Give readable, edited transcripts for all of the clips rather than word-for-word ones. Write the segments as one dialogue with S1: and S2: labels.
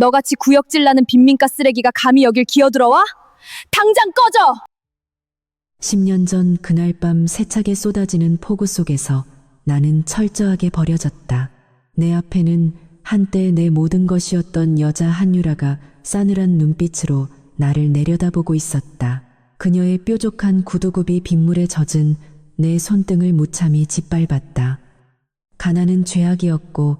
S1: 너같이 구역질 나는 빈민가 쓰레기가 감히 여길 기어들어와? 당장 꺼져!
S2: 10년 전 그날 밤 세차게 쏟아지는 폭우 속에서 나는 철저하게 버려졌다. 내 앞에는 한때 내 모든 것이었던 여자 한유라가 싸늘한 눈빛으로 나를 내려다보고 있었다. 그녀의 뾰족한 구두굽이 빗물에 젖은 내 손등을 무참히 짓밟았다. 가난은 죄악이었고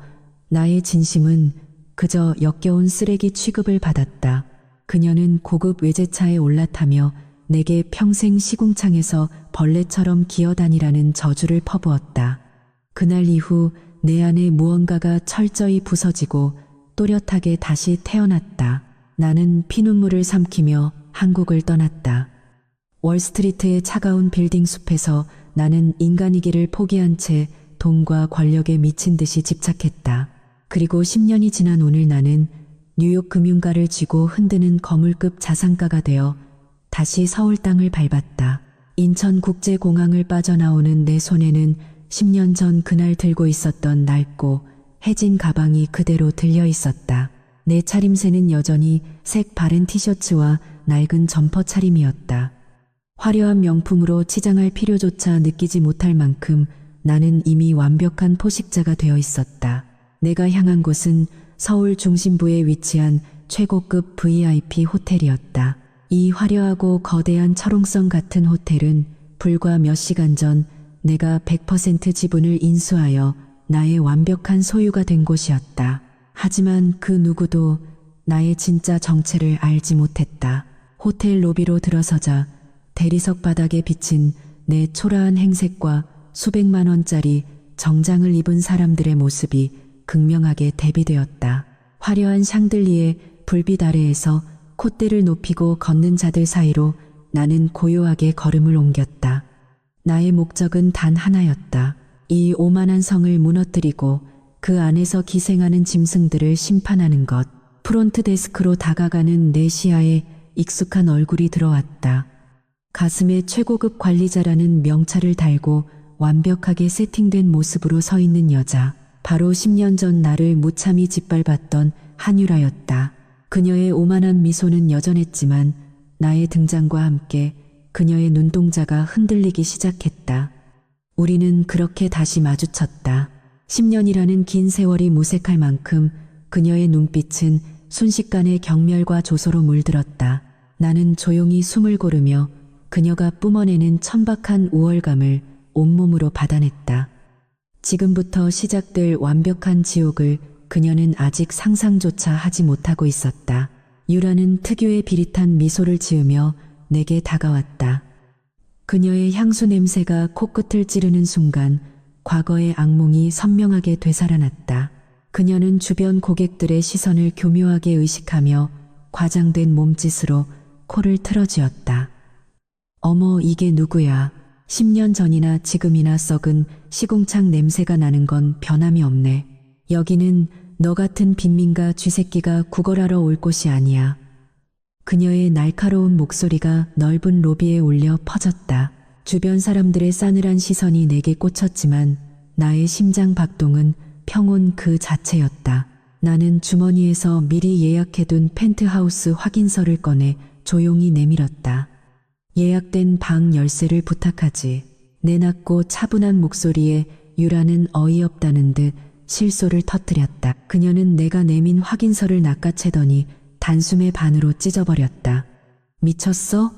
S2: 나의 진심은 그저 역겨운 쓰레기 취급을 받았다. 그녀는 고급 외제차에 올라타며 내게 평생 시궁창에서 벌레처럼 기어다니라는 저주를 퍼부었다. 그날 이후 내 안에 무언가가 철저히 부서지고 또렷하게 다시 태어났다. 나는 피눈물을 삼키며 한국을 떠났다. 월스트리트의 차가운 빌딩 숲에서 나는 인간이기를 포기한 채 돈과 권력에 미친 듯이 집착했다. 그리고 10년이 지난 오늘 나는 뉴욕 금융가를 쥐고 흔드는 거물급 자산가가 되어 다시 서울 땅을 밟았다. 인천국제공항을 빠져나오는 내 손에는 10년 전 그날 들고 있었던 낡고 해진 가방이 그대로 들려 있었다. 내 차림새는 여전히 색 바른 티셔츠와 낡은 점퍼 차림이었다. 화려한 명품으로 치장할 필요조차 느끼지 못할 만큼 나는 이미 완벽한 포식자가 되어 있었다. 내가 향한 곳은 서울 중심부에 위치한 최고급 VIP 호텔이었다. 이 화려하고 거대한 철옹성 같은 호텔은 불과 몇 시간 전 내가 100% 지분을 인수하여 나의 완벽한 소유가 된 곳이었다. 하지만 그 누구도 나의 진짜 정체를 알지 못했다. 호텔 로비로 들어서자 대리석 바닥에 비친 내 초라한 행색과 수백만 원짜리 정장을 입은 사람들의 모습이 극명하게 대비되었다. 화려한 샹들리에 불빛 아래에서 콧대를 높이고 걷는 자들 사이로 나는 고요하게 걸음을 옮겼다. 나의 목적은 단 하나였다. 이 오만한 성을 무너뜨리고 그 안에서 기생하는 짐승들을 심판하는 것. 프론트 데스크로 다가가는 내 시야에 익숙한 얼굴이 들어왔다. 가슴에 최고급 관리자라는 명찰을 달고 완벽하게 세팅된 모습으로 서 있는 여자. 바로 10년 전 나를 무참히 짓밟았던 한유라였다. 그녀의 오만한 미소는 여전했지만 나의 등장과 함께 그녀의 눈동자가 흔들리기 시작했다. 우리는 그렇게 다시 마주쳤다. 10년이라는 긴 세월이 무색할 만큼 그녀의 눈빛은 순식간에 경멸과 조소로 물들었다. 나는 조용히 숨을 고르며 그녀가 뿜어내는 천박한 우월감을 온몸으로 받아냈다. 지금부터 시작될 완벽한 지옥을 그녀는 아직 상상조차 하지 못하고 있었다. 유라는 특유의 비릿한 미소를 지으며 내게 다가왔다. 그녀의 향수 냄새가 코끝을 찌르는 순간 과거의 악몽이 선명하게 되살아났다. 그녀는 주변 고객들의 시선을 교묘하게 의식하며 과장된 몸짓으로 코를 틀어쥐었다. 어머, 이게 누구야? 10년 전이나 지금이나 썩은 시궁창 냄새가 나는 건 변함이 없네. 여기는 너 같은 빈민가 쥐새끼가 구걸하러 올 곳이 아니야. 그녀의 날카로운 목소리가 넓은 로비에 울려 퍼졌다. 주변 사람들의 싸늘한 시선이 내게 꽂혔지만 나의 심장 박동은 평온 그 자체였다. 나는 주머니에서 미리 예약해둔 펜트하우스 확인서를 꺼내 조용히 내밀었다. 예약된 방 열쇠를 부탁하지. 내낮고 차분한 목소리에 유라는 어이없다는 듯 실소를 터뜨렸다. 그녀는 내가 내민 확인서를 낚아채더니 단숨에 반으로 찢어버렸다. 미쳤어?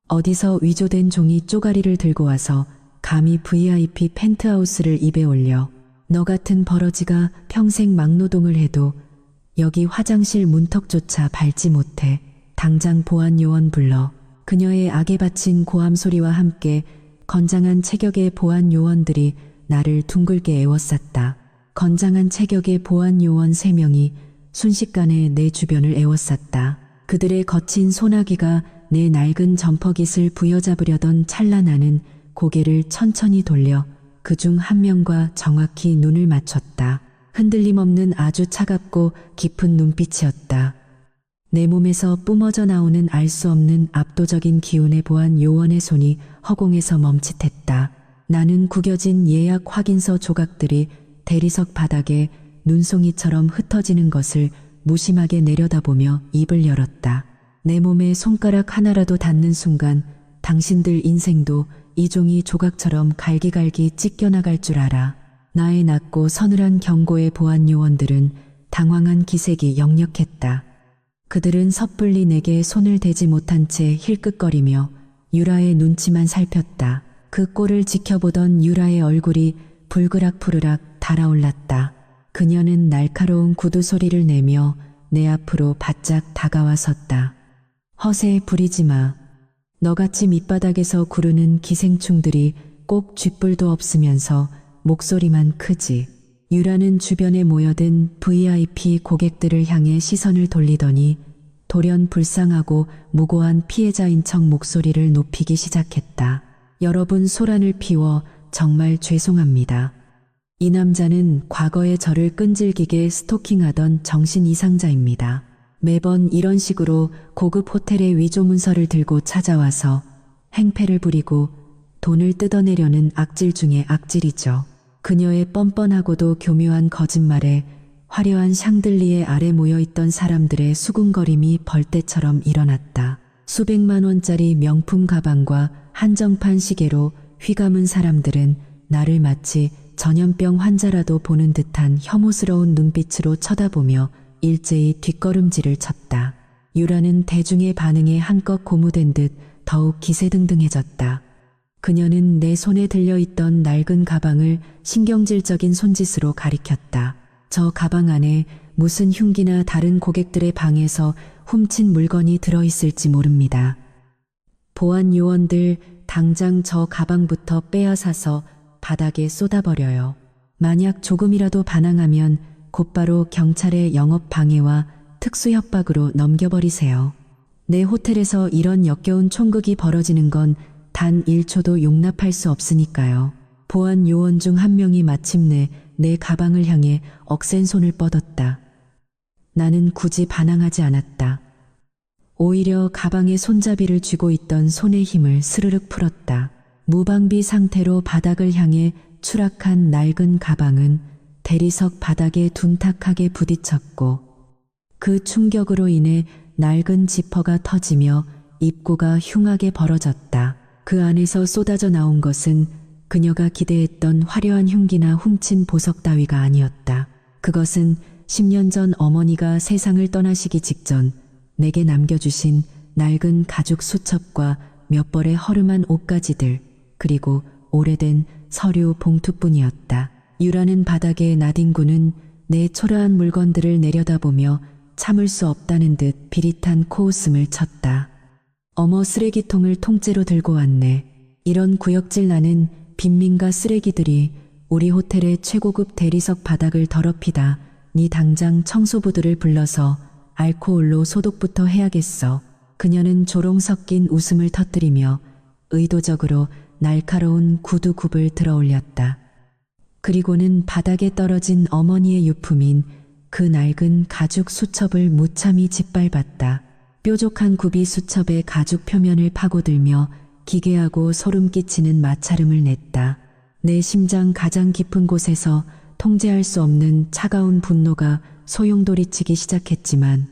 S2: 어디서 위조된 종이 쪼가리를 들고 와서 감히 VIP 펜트하우스를 입에 올려. 너 같은 버러지가 평생 막노동을 해도 여기 화장실 문턱조차 밟지 못해. 당장 보안 요원 불러. 그녀의 악에 바친 고함 소리와 함께 건장한 체격의 보안 요원들이 나를 둥글게 에워쌌다. 건장한 체격의 보안 요원 3명이 순식간에 내 주변을 에워쌌다. 그들의 거친 소나기가 내 낡은 점퍼깃을 부여잡으려던 찰나 나는 고개를 천천히 돌려 그중 한 명과 정확히 눈을 맞췄다. 흔들림 없는 아주 차갑고 깊은 눈빛이었다. 내 몸에서 뿜어져 나오는 알 수 없는 압도적인 기운의 보안 요원의 손이 허공에서 멈칫했다. 나는 구겨진 예약 확인서 조각들이 대리석 바닥에 눈송이처럼 흩어지는 것을 무심하게 내려다보며 입을 열었다. 내 몸에 손가락 하나라도 닿는 순간 당신들 인생도 이 종이 조각처럼 갈기갈기 찢겨나갈 줄 알아. 나의 낮고 서늘한 경고의 보안 요원들은 당황한 기색이 역력했다. 그들은 섣불리 내게 손을 대지 못한 채 힐끗거리며 유라의 눈치만 살폈다. 그 꼴을 지켜보던 유라의 얼굴이 불그락푸르락 달아올랐다. 그녀는 날카로운 구두 소리를 내며 내 앞으로 바짝 다가와 섰다. 허세 부리지 마. 너같이 밑바닥에서 구르는 기생충들이 꼭 쥐뿔도 없으면서 목소리만 크지. 유라는 주변에 모여든 VIP 고객들을 향해 시선을 돌리더니 돌연 불쌍하고 무고한 피해자인 척 목소리를 높이기 시작했다. 여러분 소란을 피워 정말 죄송합니다. 이 남자는 과거에 저를 끈질기게 스토킹하던 정신 이상자입니다. 매번 이런 식으로 고급 호텔의 위조 문서를 들고 찾아와서 행패를 부리고 돈을 뜯어내려는 악질 중의 악질이죠. 그녀의 뻔뻔하고도 교묘한 거짓말에 화려한 샹들리에 아래 모여있던 사람들의 수군거림이 벌떼처럼 일어났다. 수백만 원짜리 명품 가방과 한정판 시계로 휘감은 사람들은 나를 마치 전염병 환자라도 보는 듯한 혐오스러운 눈빛으로 쳐다보며 일제히 뒷걸음질을 쳤다. 유라는 대중의 반응에 한껏 고무된 듯 더욱 기세등등해졌다. 그녀는 내 손에 들려있던 낡은 가방을 신경질적인 손짓으로 가리켰다. 저 가방 안에 무슨 흉기나 다른 고객들의 방에서 훔친 물건이 들어있을지 모릅니다. 보안 요원들 당장 저 가방부터 빼앗아서 바닥에 쏟아버려요. 만약 조금이라도 반항하면 곧바로 경찰의 영업 방해와 특수 협박으로 넘겨버리세요. 내 호텔에서 이런 역겨운 총극이 벌어지는 건 단 1초도 용납할 수 없으니까요. 보안 요원 중 한 명이 마침내 내 가방을 향해 억센 손을 뻗었다. 나는 굳이 반항하지 않았다. 오히려 가방에 손잡이를 쥐고 있던 손의 힘을 스르륵 풀었다. 무방비 상태로 바닥을 향해 추락한 낡은 가방은 대리석 바닥에 둔탁하게 부딪혔고 그 충격으로 인해 낡은 지퍼가 터지며 입구가 흉하게 벌어졌다. 그 안에서 쏟아져 나온 것은 그녀가 기대했던 화려한 흉기나 훔친 보석 따위가 아니었다. 그것은 10년 전 어머니가 세상을 떠나시기 직전 내게 남겨주신 낡은 가죽 수첩과 몇 벌의 허름한 옷가지들, 그리고 오래된 서류 봉투뿐이었다. 유라는 바닥에 나뒹구는 내 초라한 물건들을 내려다보며 참을 수 없다는 듯 비릿한 코웃음을 쳤다. 어머, 쓰레기통을 통째로 들고 왔네. 이런 구역질 나는 빈민가 쓰레기들이 우리 호텔의 최고급 대리석 바닥을 더럽히다. 니 당장 청소부들을 불러서 알코올로 소독부터 해야겠어. 그녀는 조롱 섞인 웃음을 터뜨리며 의도적으로 날카로운 구두굽을 들어올렸다. 그리고는 바닥에 떨어진 어머니의 유품인 그 낡은 가죽 수첩을 무참히 짓밟았다. 뾰족한 굽이 수첩의 가죽 표면을 파고들며 기괴하고 소름 끼치는 마찰음을 냈다. 내 심장 가장 깊은 곳에서 통제할 수 없는 차가운 분노가 소용돌이치기 시작했지만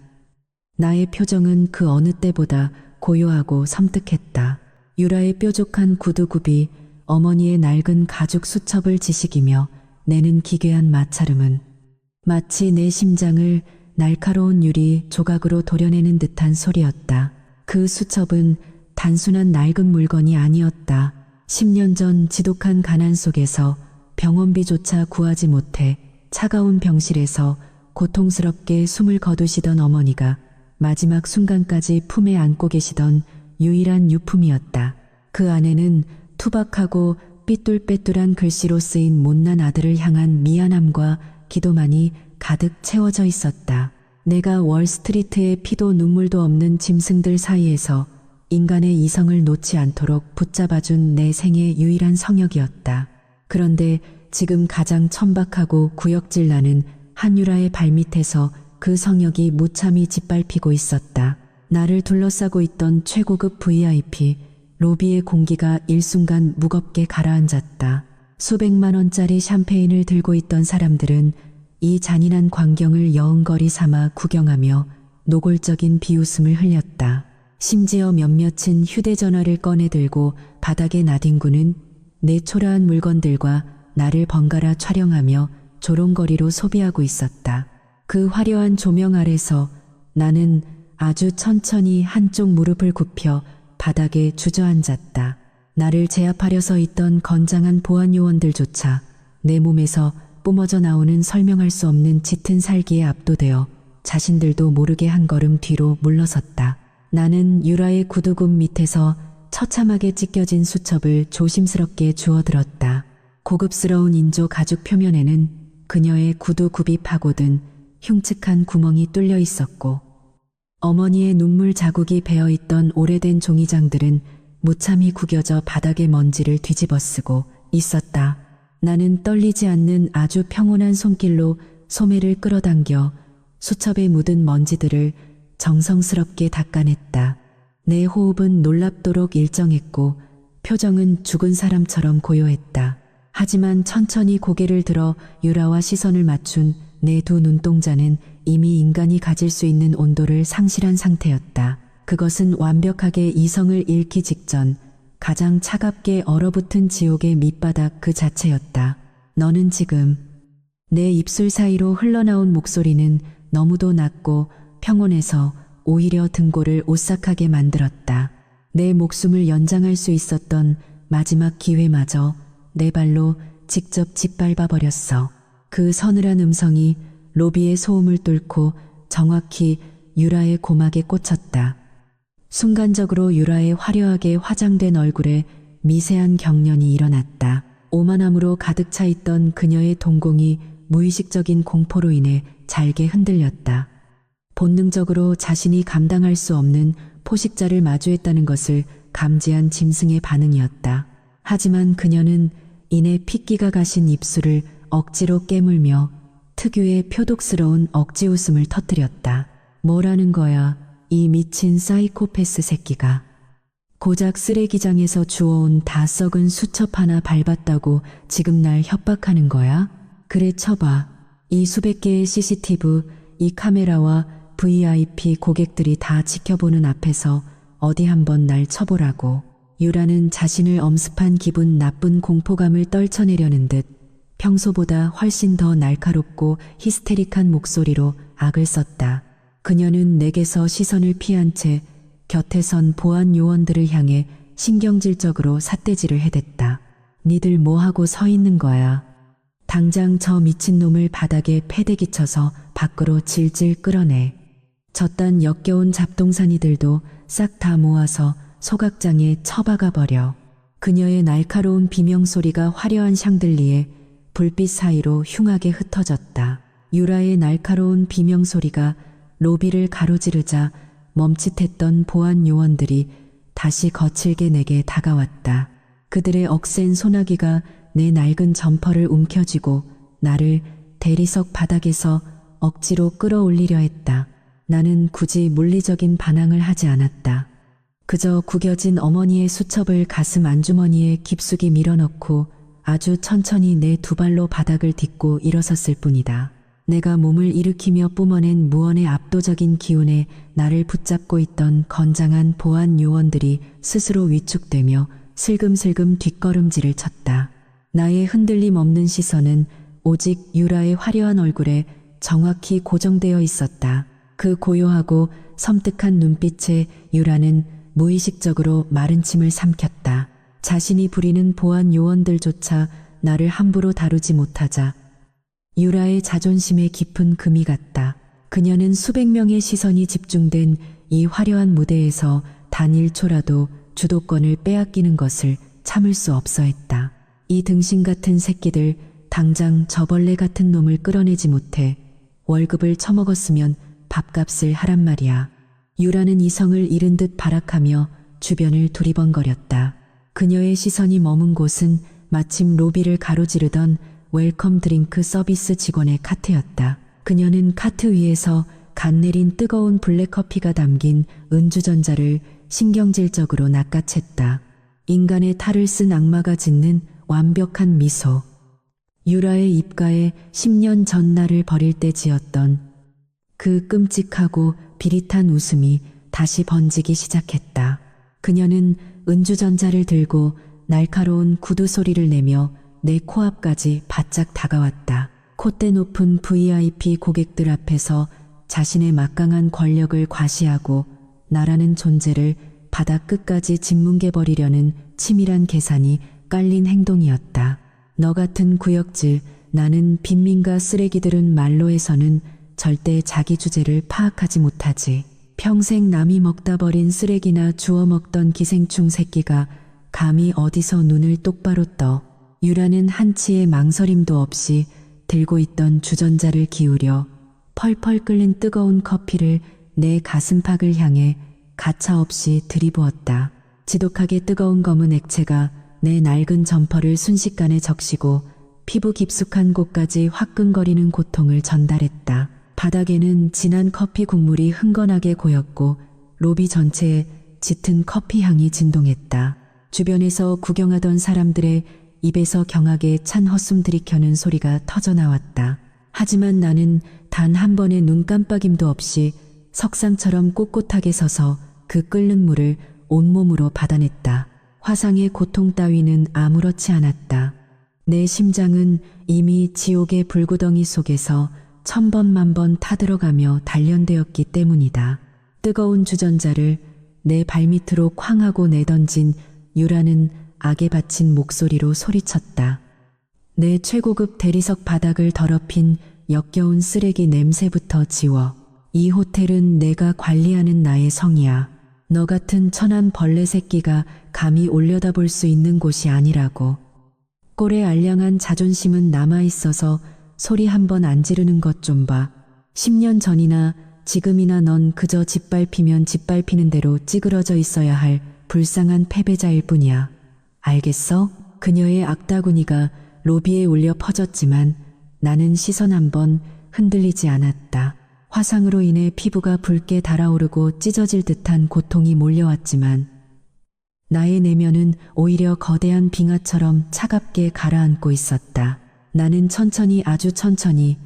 S2: 나의 표정은 그 어느 때보다 고요하고 섬뜩했다. 유라의 뾰족한 구두굽이 어머니의 낡은 가죽 수첩을 지식이며 내는 기괴한 마찰음은 마치 내 심장을 날카로운 유리 조각으로 도려내는 듯한 소리였다. 그 수첩은 단순한 낡은 물건이 아니었다. 10년 전 지독한 가난 속에서 병원비조차 구하지 못해 차가운 병실에서 고통스럽게 숨을 거두시던 어머니가 마지막 순간까지 품에 안고 계시던 유일한 유품이었다. 그 안에는 투박하고 삐뚤빼뚤한 글씨로 쓰인 못난 아들을 향한 미안함과 기도만이 가득 채워져 있었다. 내가 월스트리트의 피도 눈물도 없는 짐승들 사이에서 인간의 이성을 놓지 않도록 붙잡아준 내 생의 유일한 성역이었다. 그런데 지금 가장 천박하고 구역질 나는 한유라의 발밑에서 그 성역이 무참히 짓밟히고 있었다. 나를 둘러싸고 있던 최고급 VIP, 로비의 공기가 일순간 무겁게 가라앉았다. 수백만 원짜리 샴페인을 들고 있던 사람들은 이 잔인한 광경을 여운거리 삼아 구경하며 노골적인 비웃음을 흘렸다. 심지어 몇몇은 휴대전화를 꺼내 들고 바닥에 나뒹구는 내 초라한 물건들과 나를 번갈아 촬영하며 조롱거리로 소비하고 있었다. 그 화려한 조명 아래서 나는 아주 천천히 한쪽 무릎을 굽혀 바닥에 주저앉았다. 나를 제압하려 서 있던 건장한 보안 요원들조차 내 몸에서 뿜어져 나오는 설명할 수 없는 짙은 살기에 압도되어 자신들도 모르게 한 걸음 뒤로 물러섰다. 나는 유라의 구두굽 밑에서 처참하게 찢겨진 수첩을 조심스럽게 주워들었다. 고급스러운 인조 가죽 표면에는 그녀의 구두굽이 파고든 흉측한 구멍이 뚫려 있었고 어머니의 눈물 자국이 배어있던 오래된 종이장들은 무참히 구겨져 바닥의 먼지를 뒤집어쓰고 있었다. 나는 떨리지 않는 아주 평온한 손길로 소매를 끌어당겨 수첩에 묻은 먼지들을 정성스럽게 닦아냈다. 내 호흡은 놀랍도록 일정했고 표정은 죽은 사람처럼 고요했다. 하지만 천천히 고개를 들어 유라와 시선을 맞춘 내 두 눈동자는 이미 인간이 가질 수 있는 온도를 상실한 상태였다. 그것은 완벽하게 이성을 잃기 직전 가장 차갑게 얼어붙은 지옥의 밑바닥 그 자체였다. 너는 지금 내 입술 사이로 흘러나온 목소리는 너무도 낮고 평온해서 오히려 등골을 오싹하게 만들었다. 내 목숨을 연장할 수 있었던 마지막 기회마저 내 발로 직접 짓밟아 버렸어. 그 서늘한 음성이 로비의 소음을 뚫고 정확히 유라의 고막에 꽂혔다. 순간적으로 유라의 화려하게 화장된 얼굴에 미세한 경련이 일어났다. 오만함으로 가득 차 있던 그녀의 동공이 무의식적인 공포로 인해 잘게 흔들렸다. 본능적으로 자신이 감당할 수 없는 포식자를 마주했다는 것을 감지한 짐승의 반응이었다. 하지만 그녀는 이내 핏기가 가신 입술을 억지로 깨물며 특유의 표독스러운 억지 웃음을 터뜨렸다. 뭐라는 거야, 이 미친 사이코패스 새끼가. 고작 쓰레기장에서 주워온 다 썩은 수첩 하나 밟았다고 지금 날 협박하는 거야? 그래, 쳐봐. 이 수백 개의 CCTV, 이 카메라와 VIP 고객들이 다 지켜보는 앞에서 어디 한번 날 쳐보라고. 유라는 자신을 엄습한 기분 나쁜 공포감을 떨쳐내려는 듯 평소보다 훨씬 더 날카롭고 히스테릭한 목소리로 악을 썼다. 그녀는 내게서 시선을 피한 채 곁에 선 보안 요원들을 향해 신경질적으로 삿대질을 해댔다. 니들 뭐하고 서 있는 거야? 당장 저 미친놈을 바닥에 패대기 쳐서 밖으로 질질 끌어내. 저딴 역겨운 잡동사니들도 싹 다 모아서 소각장에 처박아 버려. 그녀의 날카로운 비명소리가 화려한 샹들리에 불빛 사이로 흉하게 흩어졌다. 유라의 날카로운 비명소리가 로비를 가로지르자 멈칫했던 보안 요원들이 다시 거칠게 내게 다가왔다. 그들의 억센 소나기가 내 낡은 점퍼를 움켜쥐고 나를 대리석 바닥에서 억지로 끌어올리려 했다. 나는 굳이 물리적인 반항을 하지 않았다. 그저 구겨진 어머니의 수첩을 가슴 안주머니에 깊숙이 밀어넣고 아주 천천히 내 두 발로 바닥을 딛고 일어섰을 뿐이다. 내가 몸을 일으키며 뿜어낸 무언의 압도적인 기운에 나를 붙잡고 있던 건장한 보안 요원들이 스스로 위축되며 슬금슬금 뒷걸음질을 쳤다. 나의 흔들림 없는 시선은 오직 유라의 화려한 얼굴에 정확히 고정되어 있었다. 그 고요하고 섬뜩한 눈빛에 유라는 무의식적으로 마른 침을 삼켰다. 자신이 부리는 보안 요원들조차 나를 함부로 다루지 못하자 유라의 자존심에 깊은 금이 갔다. 그녀는 수백 명의 시선이 집중된 이 화려한 무대에서 단 1초라도 주도권을 빼앗기는 것을 참을 수 없어 했다. 이 등신 같은 새끼들, 당장 저 벌레 같은 놈을 끌어내지 못해 월급을 처먹었으면 밥값을 하란 말이야. 유라는 이성을 잃은 듯 발악하며 주변을 두리번거렸다. 그녀의 시선이 머문 곳은 마침 로비를 가로지르던 웰컴 드링크 서비스 직원의 카트였다. 그녀는 카트 위에서 갓 내린 뜨거운 블랙커피가 담긴 은주전자를 신경질적으로 낚아챘다. 인간의 탈을 쓴 악마가 짓는 완벽한 미소. 유라의 입가에 10년 전 나를 버릴 때 지었던 그 끔찍하고 비릿한 웃음이 다시 번지기 시작했다. 그녀는 은주전자를 들고 날카로운 구두 소리를 내며 내 코앞까지 바짝 다가왔다. 콧대 높은 VIP 고객들 앞에서 자신의 막강한 권력을 과시하고 나라는 존재를 바닥 끝까지 짓뭉개버리려는 치밀한 계산이 깔린 행동이었다. 너 같은 구역질, 나는 빈민가 쓰레기들은 말로 해서는 절대 자기 주제를 파악하지 못하지. 평생 남이 먹다 버린 쓰레기나 주워 먹던 기생충 새끼가 감히 어디서 눈을 똑바로 떠. 유라는 한치의 망설임도 없이 들고 있던 주전자를 기울여 펄펄 끓는 뜨거운 커피를 내 가슴팍을 향해 가차없이 들이부었다. 지독하게 뜨거운 검은 액체가 내 낡은 점퍼를 순식간에 적시고 피부 깊숙한 곳까지 화끈거리는 고통을 전달했다. 바닥에는 진한 커피 국물이 흥건하게 고였고 로비 전체에 짙은 커피 향이 진동했다. 주변에서 구경하던 사람들의 입에서 경하게 찬 헛숨 들이켜는 소리가 터져나왔다. 하지만 나는 단 한 번의 눈 깜빡임도 없이 석상처럼 꼿꼿하게 서서 그 끓는 물을 온몸으로 받아냈다. 화상의 고통 따위는 아무렇지 않았다. 내 심장은 이미 지옥의 불구덩이 속에서 천번 만번 타들어가며 단련되었기 때문이다. 뜨거운 주전자를 내 발밑으로 쾅 하고 내던진 유라는 악에 바친 목소리로 소리쳤다. 내 최고급 대리석 바닥을 더럽힌 역겨운 쓰레기 냄새부터 지워. 이 호텔은 내가 관리하는 나의 성이야. 너 같은 천한 벌레 새끼가 감히 올려다볼 수 있는 곳이 아니라고. 꼴에 알량한 자존심은 남아있어서 소리 한 번 안 지르는 것 좀 봐. 10년 전이나 지금이나 넌 그저 짓밟히면 짓밟히는 대로 찌그러져 있어야 할 불쌍한 패배자일 뿐이야. 알겠어? 그녀의 악다구니가 로비에 울려 퍼졌지만 나는 시선 한 번 흔들리지 않았다. 화상으로 인해 피부가 붉게 달아오르고 찢어질 듯한 고통이 몰려왔지만 나의 내면은 오히려 거대한 빙하처럼 차갑게 가라앉고 있었다. 나는 천천히 아주 천천히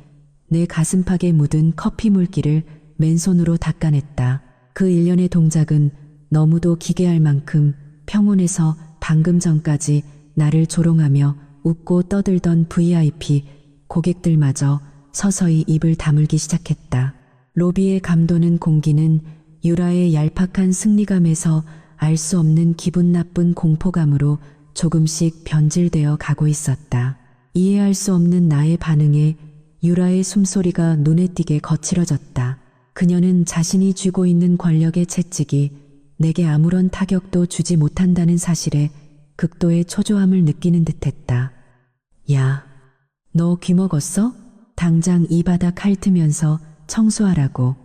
S2: 내 가슴팍에 묻은 커피 물기를 맨손으로 닦아냈다. 그 일련의 동작은 너무도 기괴할 만큼 평온해서 방금 전까지 나를 조롱하며 웃고 떠들던 VIP 고객들마저 서서히 입을 다물기 시작했다. 로비에 감도는 공기는 유라의 얄팍한 승리감에서 알 수 없는 기분 나쁜 공포감으로 조금씩 변질되어 가고 있었다. 이해할 수 없는 나의 반응에 유라의 숨소리가 눈에 띄게 거칠어졌다. 그녀는 자신이 쥐고 있는 권력의 채찍이 내게 아무런 타격도 주지 못한다는 사실에 극도의 초조함을 느끼는 듯했다. 야, 너 귀먹었어? 당장 이 바닥 핥으면서 청소하라고.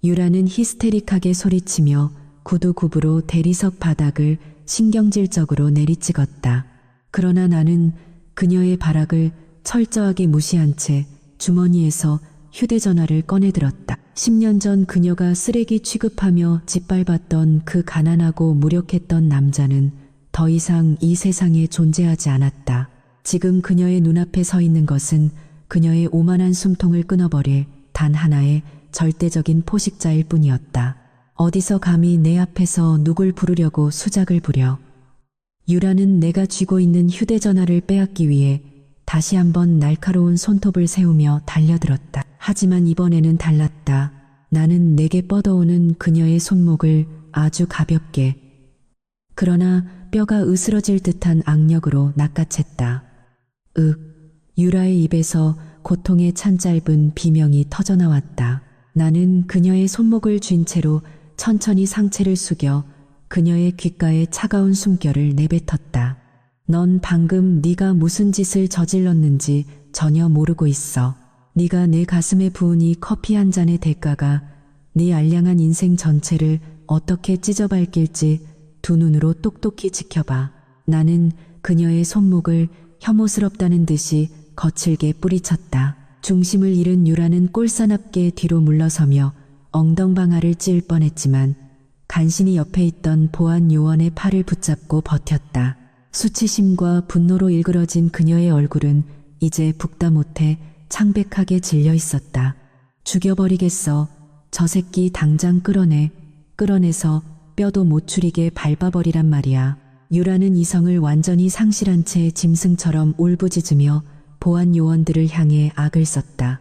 S2: 유라는 히스테릭하게 소리치며 구두굽으로 대리석 바닥을 신경질적으로 내리찍었다. 그러나 나는 그녀의 발악을 철저하게 무시한 채 주머니에서 휴대전화를 꺼내들었다. 10년 전 그녀가 쓰레기 취급하며 짓밟았던 그 가난하고 무력했던 남자는 더 이상 이 세상에 존재하지 않았다. 지금 그녀의 눈앞에 서 있는 것은 그녀의 오만한 숨통을 끊어버릴 단 하나의 절대적인 포식자일 뿐이었다. 어디서 감히 내 앞에서 누굴 부르려고 수작을 부려. 유라는 내가 쥐고 있는 휴대전화를 빼앗기 위해 다시 한번 날카로운 손톱을 세우며 달려들었다. 하지만 이번에는 달랐다. 나는 내게 뻗어오는 그녀의 손목을 아주 가볍게, 그러나 뼈가 으스러질 듯한 악력으로 낚아챘다. 유라의 입에서 고통에 찬 짧은 비명이 터져나왔다. 나는 그녀의 손목을 쥔 채로 천천히 상체를 숙여 그녀의 귓가에 차가운 숨결을 내뱉었다. 넌 방금 네가 무슨 짓을 저질렀는지 전혀 모르고 있어. 네가 내 가슴에 부은 이 커피 한 잔의 대가가 네 알량한 인생 전체를 어떻게 찢어밟길지 두 눈으로 똑똑히 지켜봐. 나는 그녀의 손목을 혐오스럽다는 듯이 거칠게 뿌리쳤다. 중심을 잃은 유라는 꼴사납게 뒤로 물러서며 엉덩방아를 찔 뻔했지만 간신히 옆에 있던 보안 요원의 팔을 붙잡고 버텼다. 수치심과 분노로 일그러진 그녀의 얼굴은 이제 북다 못해 창백하게 질려 있었다. 죽여버리겠어. 저 새끼 당장 끌어내서 뼈도 못 추리게 밟아버리란 말이야. 유라는 이성을 완전히 상실한 채 짐승처럼 울부짖으며 보안 요원들을 향해 악을 썼다.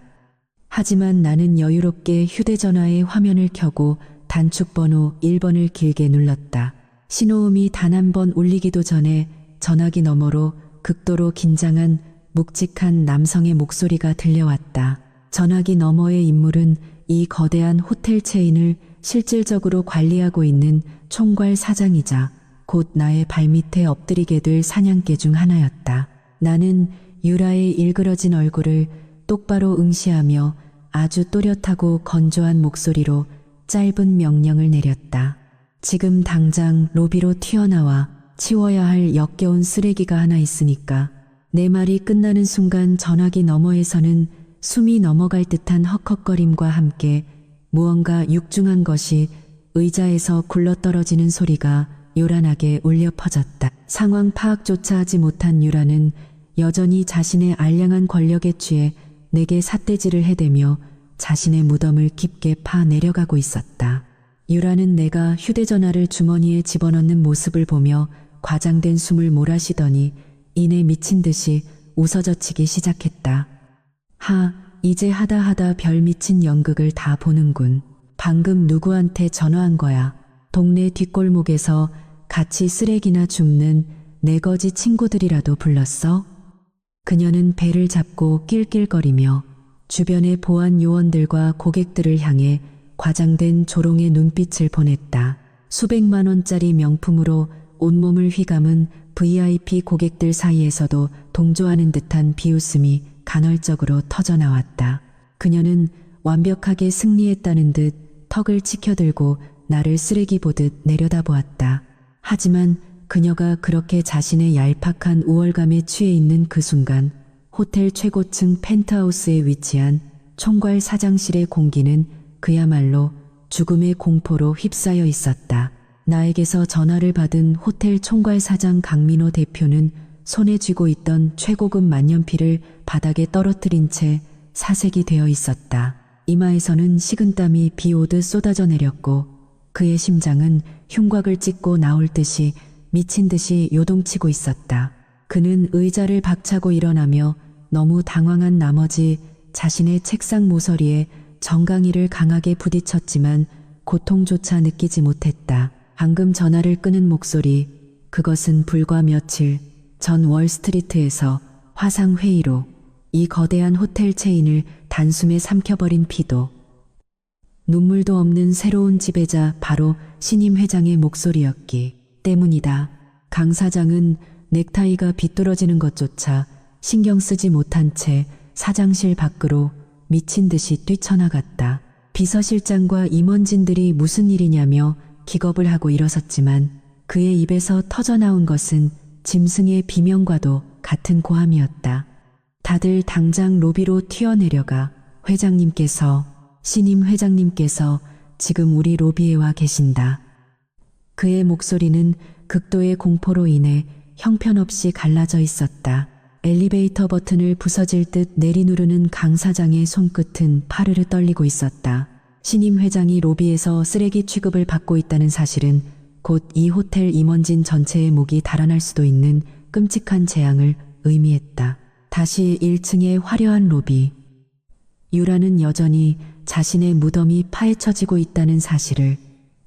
S2: 하지만 나는 여유롭게 휴대전화의 화면을 켜고 단축번호 1번을 길게 눌렀다. 신호음이 단 한 번 울리기도 전에 전화기 너머로 극도로 긴장한 묵직한 남성의 목소리가 들려왔다. 전화기 너머의 인물은 이 거대한 호텔 체인을 실질적으로 관리하고 있는 총괄 사장이자 곧 나의 발밑에 엎드리게 될 사냥개 중 하나였다. 나는 유라의 일그러진 얼굴을 똑바로 응시하며 아주 또렷하고 건조한 목소리로 짧은 명령을 내렸다. 지금 당장 로비로 튀어나와 치워야 할 역겨운 쓰레기가 하나 있으니까. 내 말이 끝나는 순간 전화기 너머에서는 숨이 넘어갈 듯한 헉헉거림과 함께 무언가 육중한 것이 의자에서 굴러떨어지는 소리가 요란하게 울려 퍼졌다. 상황 파악조차 하지 못한 유라는 여전히 자신의 알량한 권력에 취해 내게 삿대질을 해대며 자신의 무덤을 깊게 파 내려가고 있었다. 유라는 내가 휴대전화를 주머니에 집어넣는 모습을 보며 과장된 숨을 몰아쉬더니 이내 미친 듯이 웃어젖히기 시작했다. 이제 하다 별 미친 연극을 다 보는군. 방금 누구한테 전화한 거야? 동네 뒷골목에서 같이 쓰레기나 줍는 내 거지 친구들이라도 불렀어? 그녀는 배를 잡고 낄낄거리며 주변의 보안 요원들과 고객들을 향해 과장된 조롱의 눈빛을 보냈다. 수백만 원짜리 명품으로 온몸을 휘감은 VIP 고객들 사이에서도 동조하는 듯한 비웃음이 간헐적으로 터져나왔다. 그녀는 완벽하게 승리했다는 듯 턱을 치켜들고 나를 쓰레기 보듯 내려다보았다. 하지만 그녀가 그렇게 자신의 얄팍한 우월감에 취해 있는 그 순간 호텔 최고층 펜트하우스에 위치한 총괄 사장실의 공기는 그야말로 죽음의 공포로 휩싸여 있었다. 나에게서 전화를 받은 호텔 총괄 사장 강민호 대표는 손에 쥐고 있던 최고급 만년필을 바닥에 떨어뜨린 채 사색이 되어 있었다. 이마에서는 식은땀이 비 오듯 쏟아져 내렸고 그의 심장은 흉곽을 찢고 나올 듯이 미친 듯이 요동치고 있었다. 그는 의자를 박차고 일어나며 너무 당황한 나머지 자신의 책상 모서리에 정강이를 강하게 부딪혔지만 고통조차 느끼지 못했다. 방금 전화를 끄는 목소리, 그것은 불과 며칠 전 월스트리트에서 화상회의로 이 거대한 호텔 체인을 단숨에 삼켜버린 피도, 눈물도 없는 새로운 지배자 바로 신임 회장의 목소리였기 때문이다. 강 사장은 넥타이가 비뚤어지는 것조차 신경 쓰지 못한 채 사장실 밖으로 미친 듯이 뛰쳐나갔다. 비서실장과 임원진들이 무슨 일이냐며 기겁을 하고 일어섰지만 그의 입에서 터져나온 것은 짐승의 비명과도 같은 고함이었다. 다들 당장 로비로 튀어내려가. 회장님께서, 신임 회장님께서 지금 우리 로비에 와 계신다. 그의 목소리는 극도의 공포로 인해 형편없이 갈라져 있었다. 엘리베이터 버튼을 부서질 듯 내리누르는 강 사장의 손끝은 파르르 떨리고 있었다. 신임 회장이 로비에서 쓰레기 취급을 받고 있다는 사실은 곧 이 호텔 임원진 전체의 목이 달아날 수도 있는 끔찍한 재앙을 의미했다. 다시 1층의 화려한 로비. 유라는 여전히 자신의 무덤이 파헤쳐지고 있다는 사실을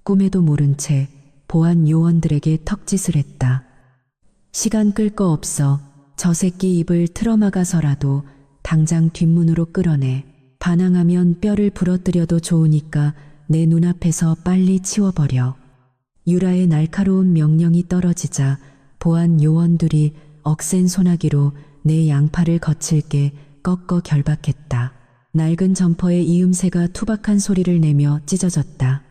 S2: 꿈에도 모른 채 보안 요원들에게 턱짓을 했다. 시간 끌 거 없어. 저 새끼 입을 틀어막아서라도 당장 뒷문으로 끌어내. 반항하면 뼈를 부러뜨려도 좋으니까 내 눈앞에서 빨리 치워버려. 유라의 날카로운 명령이 떨어지자 보안 요원들이 억센 소나기로 내 양팔을 거칠게 꺾어 결박했다. 낡은 점퍼의 이음새가 투박한 소리를 내며 찢어졌다.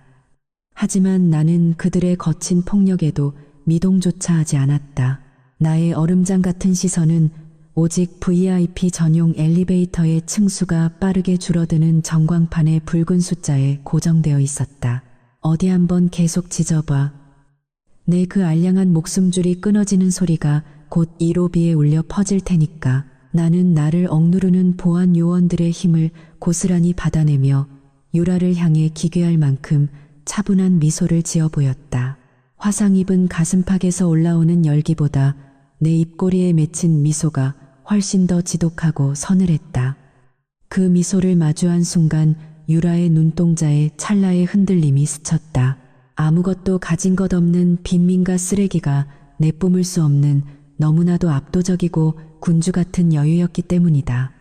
S2: 하지만 나는 그들의 거친 폭력에도 미동조차 하지 않았다. 나의 얼음장 같은 시선은 오직 VIP 전용 엘리베이터의 층수가 빠르게 줄어드는 전광판의 붉은 숫자에 고정되어 있었다. 어디 한번 계속 짖어봐. 내 그 알량한 목숨줄이 끊어지는 소리가 곧 이 로비에 울려 퍼질 테니까. 나는 나를 억누르는 보안 요원들의 힘을 고스란히 받아내며 유라를 향해 기괴할 만큼 차분한 미소를 지어 보였다. 화상 입은 가슴팍에서 올라오는 열기보다 내 입꼬리에 맺힌 미소가 훨씬 더 지독하고 서늘했다. 그 미소를 마주한 순간 유라의 눈동자에 찰나의 흔들림이 스쳤다. 아무것도 가진 것 없는 빈민가 쓰레기가 내뿜을 수 없는 너무나도 압도적이고 군주 같은 여유였기 때문이다.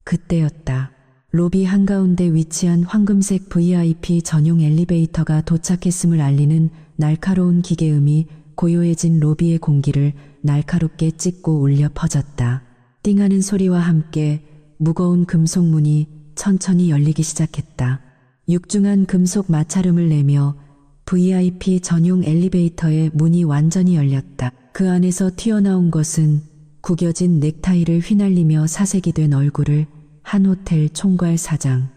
S2: 그때였다. 로비 한가운데 위치한 황금색 VIP 전용 엘리베이터가 도착했음을 알리는 날카로운 기계음이 고요해진 로비의 공기를 날카롭게 찢고 울려 퍼졌다. 띵하는 소리와 함께 무거운 금속 문이 천천히 열리기 시작했다. 육중한 금속 마찰음을 내며 VIP 전용 엘리베이터의 문이 완전히 열렸다. 그 안에서 튀어나온 것은 구겨진 넥타이를 휘날리며 사색이 된 얼굴을 한 호텔 총괄 사장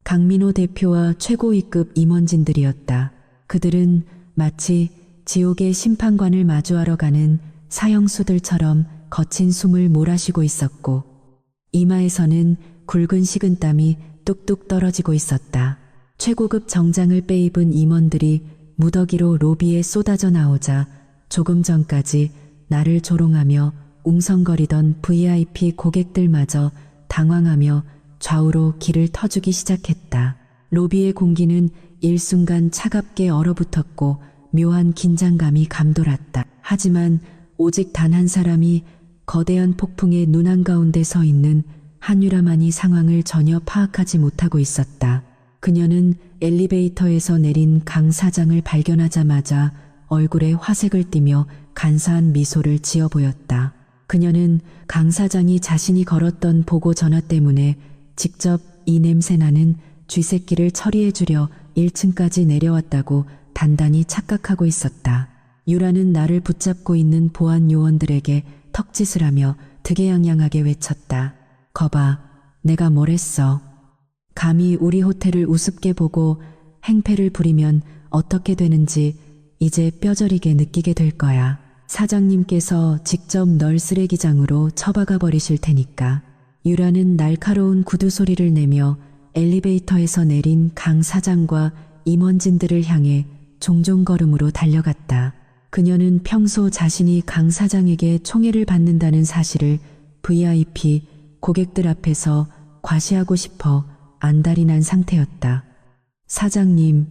S2: 강민호 대표와 최고위급 임원진들이었다. 그들은 마치 지옥의 심판관을 마주하러 가는 사형수들처럼 거친 숨을 몰아쉬고 있었고 이마에서는 굵은 식은땀이 뚝뚝 떨어지고 있었다. 최고급 정장을 빼입은 임원들이 무더기로 로비에 쏟아져 나오자 조금 전까지 나를 조롱하며 웅성거리던 VIP 고객들마저 당황하며 좌우로 길을 터주기 시작했다. 로비의 공기는 일순간 차갑게 얼어붙었고 묘한 긴장감이 감돌았다. 하지만 오직 단 한 사람이 거대한 폭풍의 눈 한가운데 서 있는 한유라만이 상황을 전혀 파악하지 못하고 있었다. 그녀는 엘리베이터에서 내린 강 사장을 발견하자마자 얼굴에 화색을 띠며 간사한 미소를 지어 보였다. 그녀는 강 사장이 자신이 걸었던 보고 전화 때문에 직접 이 냄새나는 쥐새끼를 처리해주려 1층까지 내려왔다고 단단히 착각하고 있었다. 유라는 나를 붙잡고 있는 보안 요원들에게 턱짓을 하며 득에양양하게 외쳤다. 거봐, 내가 뭘 했어. 감히 우리 호텔을 우습게 보고 행패를 부리면 어떻게 되는지 이제 뼈저리게 느끼게 될 거야. 사장님께서 직접 널 쓰레기장으로 처박아 버리실 테니까. 유라는 날카로운 구두 소리를 내며 엘리베이터에서 내린 강 사장과 임원진들을 향해 종종 걸음으로 달려갔다. 그녀는 평소 자신이 강 사장에게 총애를 받는다는 사실을 VIP 고객들 앞에서 과시하고 싶어 안달이 난 상태였다. 사장님,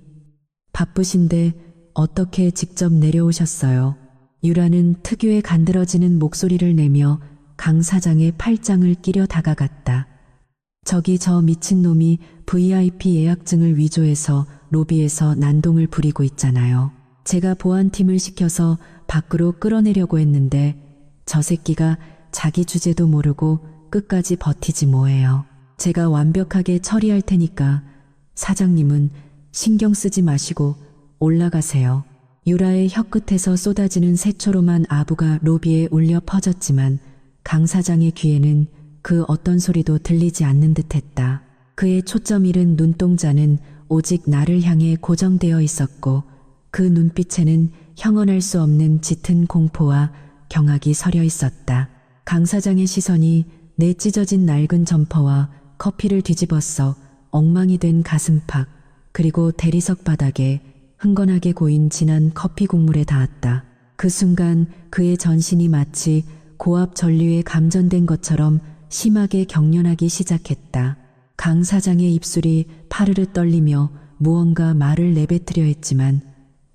S2: 바쁘신데 어떻게 직접 내려오셨어요? 유라는 특유의 간드러지는 목소리를 내며 강 사장의 팔짱을 끼려 다가갔다. 저기 저 미친놈이 VIP 예약증을 위조해서 로비에서 난동을 부리고 있잖아요. 제가 보안팀을 시켜서 밖으로 끌어내려고 했는데 저 새끼가 자기 주제도 모르고 끝까지 버티지 뭐예요. 제가 완벽하게 처리할 테니까 사장님은 신경 쓰지 마시고 올라가세요. 유라의 혀끝에서 쏟아지는 새초롬한 아부가 로비에 울려 퍼졌지만 강 사장의 귀에는 그 어떤 소리도 들리지 않는 듯했다. 그의 초점 잃은 눈동자는 오직 나를 향해 고정되어 있었고 그 눈빛에는 형언할 수 없는 짙은 공포와 경악이 서려 있었다. 강 사장의 시선이 내 찢어진 낡은 점퍼와 커피를 뒤집었어 엉망이 된 가슴팍 그리고 대리석 바닥에 흥건하게 고인 진한 커피 국물에 닿았다. 그 순간 그의 전신이 마치 고압 전류에 감전된 것처럼 심하게 경련하기 시작했다. 강 사장의 입술이 파르르 떨리며 무언가 말을 내뱉으려 했지만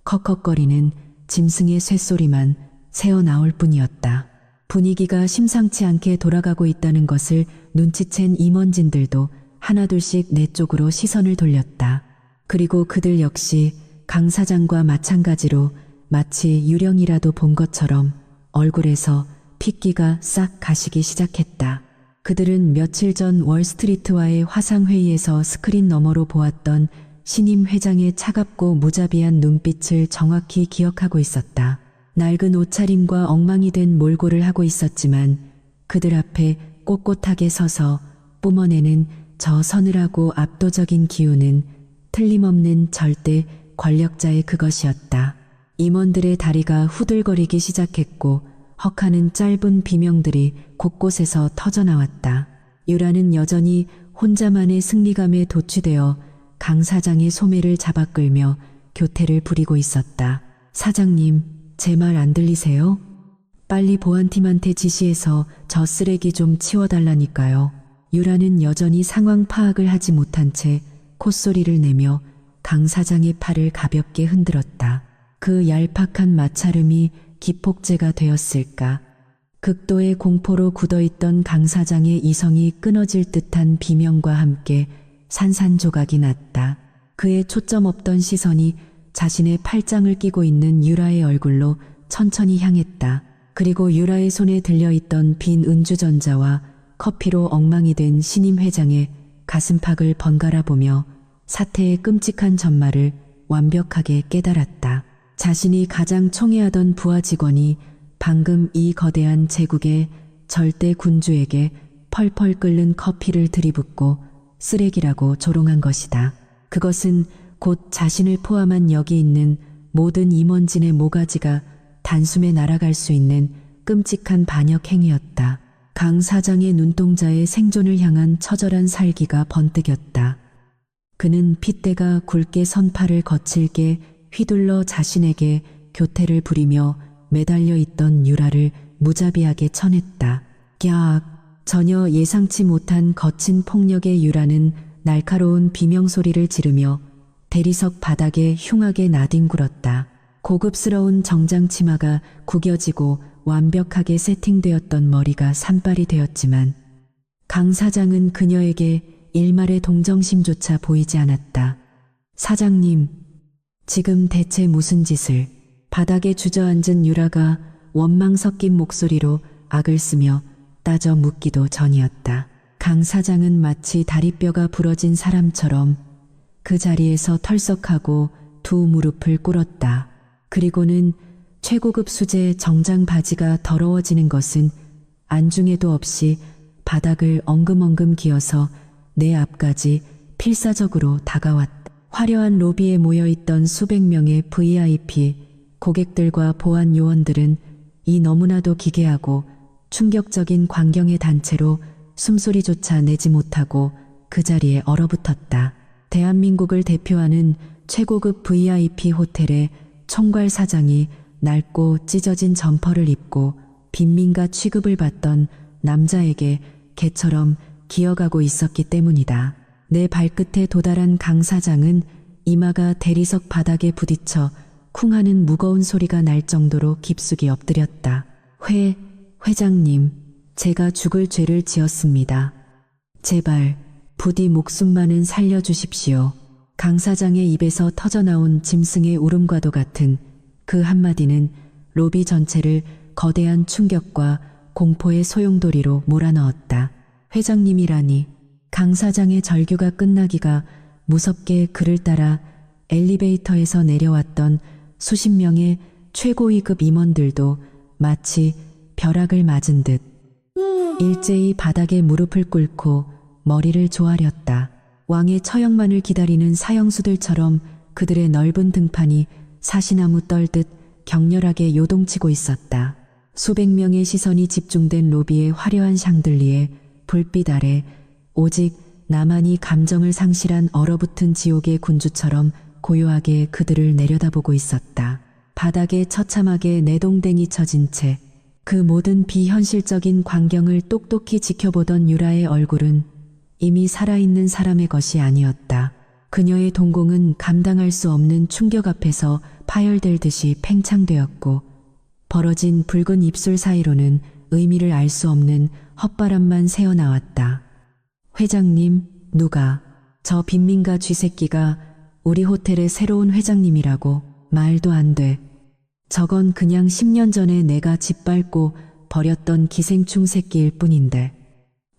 S2: 컥컥거리는 짐승의 쇳소리만 새어나올 뿐이었다. 분위기가 심상치 않게 돌아가고 있다는 것을 눈치챈 임원진들도 하나둘씩 내 쪽으로 시선을 돌렸다. 그리고 그들 역시 강 사장과 마찬가지로 마치 유령이라도 본 것처럼 얼굴에서 핏기가 싹 가시기 시작했다. 그들은 며칠 전 월스트리트와의 화상회의에서 스크린 너머로 보았던 신임 회장의 차갑고 무자비한 눈빛을 정확히 기억하고 있었다. 낡은 옷차림과 엉망이 된 몰골을 하고 있었지만 그들 앞에 꼿꼿하게 서서 뿜어내는 저 서늘하고 압도적인 기운은 틀림없는 절대 권력자의 그것이었다. 임원들의 다리가 후들거리기 시작했고 헉하는 짧은 비명들이 곳곳에서 터져나왔다. 유라는 여전히 혼자만의 승리감에 도취되어 강 사장의 소매를 잡아 끌며 교태를 부리고 있었다. 사장님, 제 말 안 들리세요? 빨리 보안팀한테 지시해서 저 쓰레기 좀 치워달라니까요. 유라는 여전히 상황 파악을 하지 못한 채 콧소리를 내며 강 사장의 팔을 가볍게 흔들었다. 그 얄팍한 마찰음이 기폭제가 되었을까. 극도의 공포로 굳어있던 강 사장의 이성이 끊어질 듯한 비명과 함께 산산조각이 났다. 그의 초점 없던 시선이 자신의 팔짱을 끼고 있는 유라의 얼굴로 천천히 향했다. 그리고 유라의 손에 들려있던 빈 은주전자와 커피로 엉망이 된 신임 회장의 가슴팍을 번갈아 보며 사태의 끔찍한 전말을 완벽하게 깨달았다. 자신이 가장 총애하던 부하 직원이 방금 이 거대한 제국의 절대 군주에게 펄펄 끓는 커피를 들이붓고 쓰레기라고 조롱한 것이다. 그것은 곧 자신을 포함한 여기 있는 모든 임원진의 모가지가 단숨에 날아갈 수 있는 끔찍한 반역 행위였다. 강 사장의 눈동자에 생존을 향한 처절한 살기가 번뜩였다. 그는 핏대가 굵게 선 팔을 거칠게 휘둘러 자신에게 교태를 부리며 매달려 있던 유라를 무자비하게 쳐냈다. 꺄악! 전혀 예상치 못한 거친 폭력의 유라는 날카로운 비명소리를 지르며 대리석 바닥에 흉하게 나뒹굴었다. 고급스러운 정장 치마가 구겨지고 완벽하게 세팅되었던 머리가 산발이 되었지만 강 사장은 그녀에게 일말의 동정심조차 보이지 않았다. 사장님, 지금 대체 무슨 짓을? 바닥에 주저앉은 유라가 원망 섞인 목소리로 악을 쓰며 따져 묻기도 전이었다. 강 사장은 마치 다리뼈가 부러진 사람처럼 그 자리에서 털썩하고 두 무릎을 꿇었다. 그리고는 최고급 수제 정장 바지가 더러워지는 것은 안중에도 없이 바닥을 엉금엉금 기어서 내 앞까지 필사적으로 다가왔다. 화려한 로비에 모여있던 수백 명의 VIP 고객들과 보안 요원들은 이 너무나도 기괴하고 충격적인 광경의 단체로 숨소리조차 내지 못하고 그 자리에 얼어붙었다. 대한민국을 대표하는 최고급 VIP 호텔의 총괄 사장이 낡고 찢어진 점퍼를 입고 빈민가 취급을 받던 남자에게 개처럼 기어가고 있었기 때문이다. 내 발끝에 도달한 강 사장은 이마가 대리석 바닥에 부딪혀 쿵 하는 무거운 소리가 날 정도로 깊숙이 엎드렸다. 회장님, 제가 죽을 죄를 지었습니다. 제발 부디 목숨만은 살려주십시오. 강 사장의 입에서 터져나온 짐승의 울음과도 같은 그 한마디는 로비 전체를 거대한 충격과 공포의 소용돌이로 몰아넣었다. 회장님이라니. 강 사장의 절규가 끝나기가 무섭게 그를 따라 엘리베이터에서 내려왔던 수십 명의 최고위급 임원들도 마치 벼락을 맞은 듯 일제히 바닥에 무릎을 꿇고 머리를 조아렸다. 왕의 처형만을 기다리는 사형수들처럼 그들의 넓은 등판이 사시나무 떨듯 격렬하게 요동치고 있었다. 수백 명의 시선이 집중된 로비의 화려한 샹들리에 불빛 아래 오직 나만이 감정을 상실한 얼어붙은 지옥의 군주처럼 고요하게 그들을 내려다보고 있었다. 바닥에 처참하게 내동댕이 쳐진 채 그 모든 비현실적인 광경을 똑똑히 지켜보던 유라의 얼굴은 이미 살아있는 사람의 것이 아니었다. 그녀의 동공은 감당할 수 없는 충격 앞에서 파열될 듯이 팽창되었고 벌어진 붉은 입술 사이로는 의미를 알 수 없는 헛바람만 새어나왔다. 회장님, 누가? 저 빈민가 쥐새끼가 우리 호텔의 새로운 회장님이라고? 말도 안 돼. 저건 그냥 10년 전에 내가 짓밟고 버렸던 기생충 새끼일 뿐인데.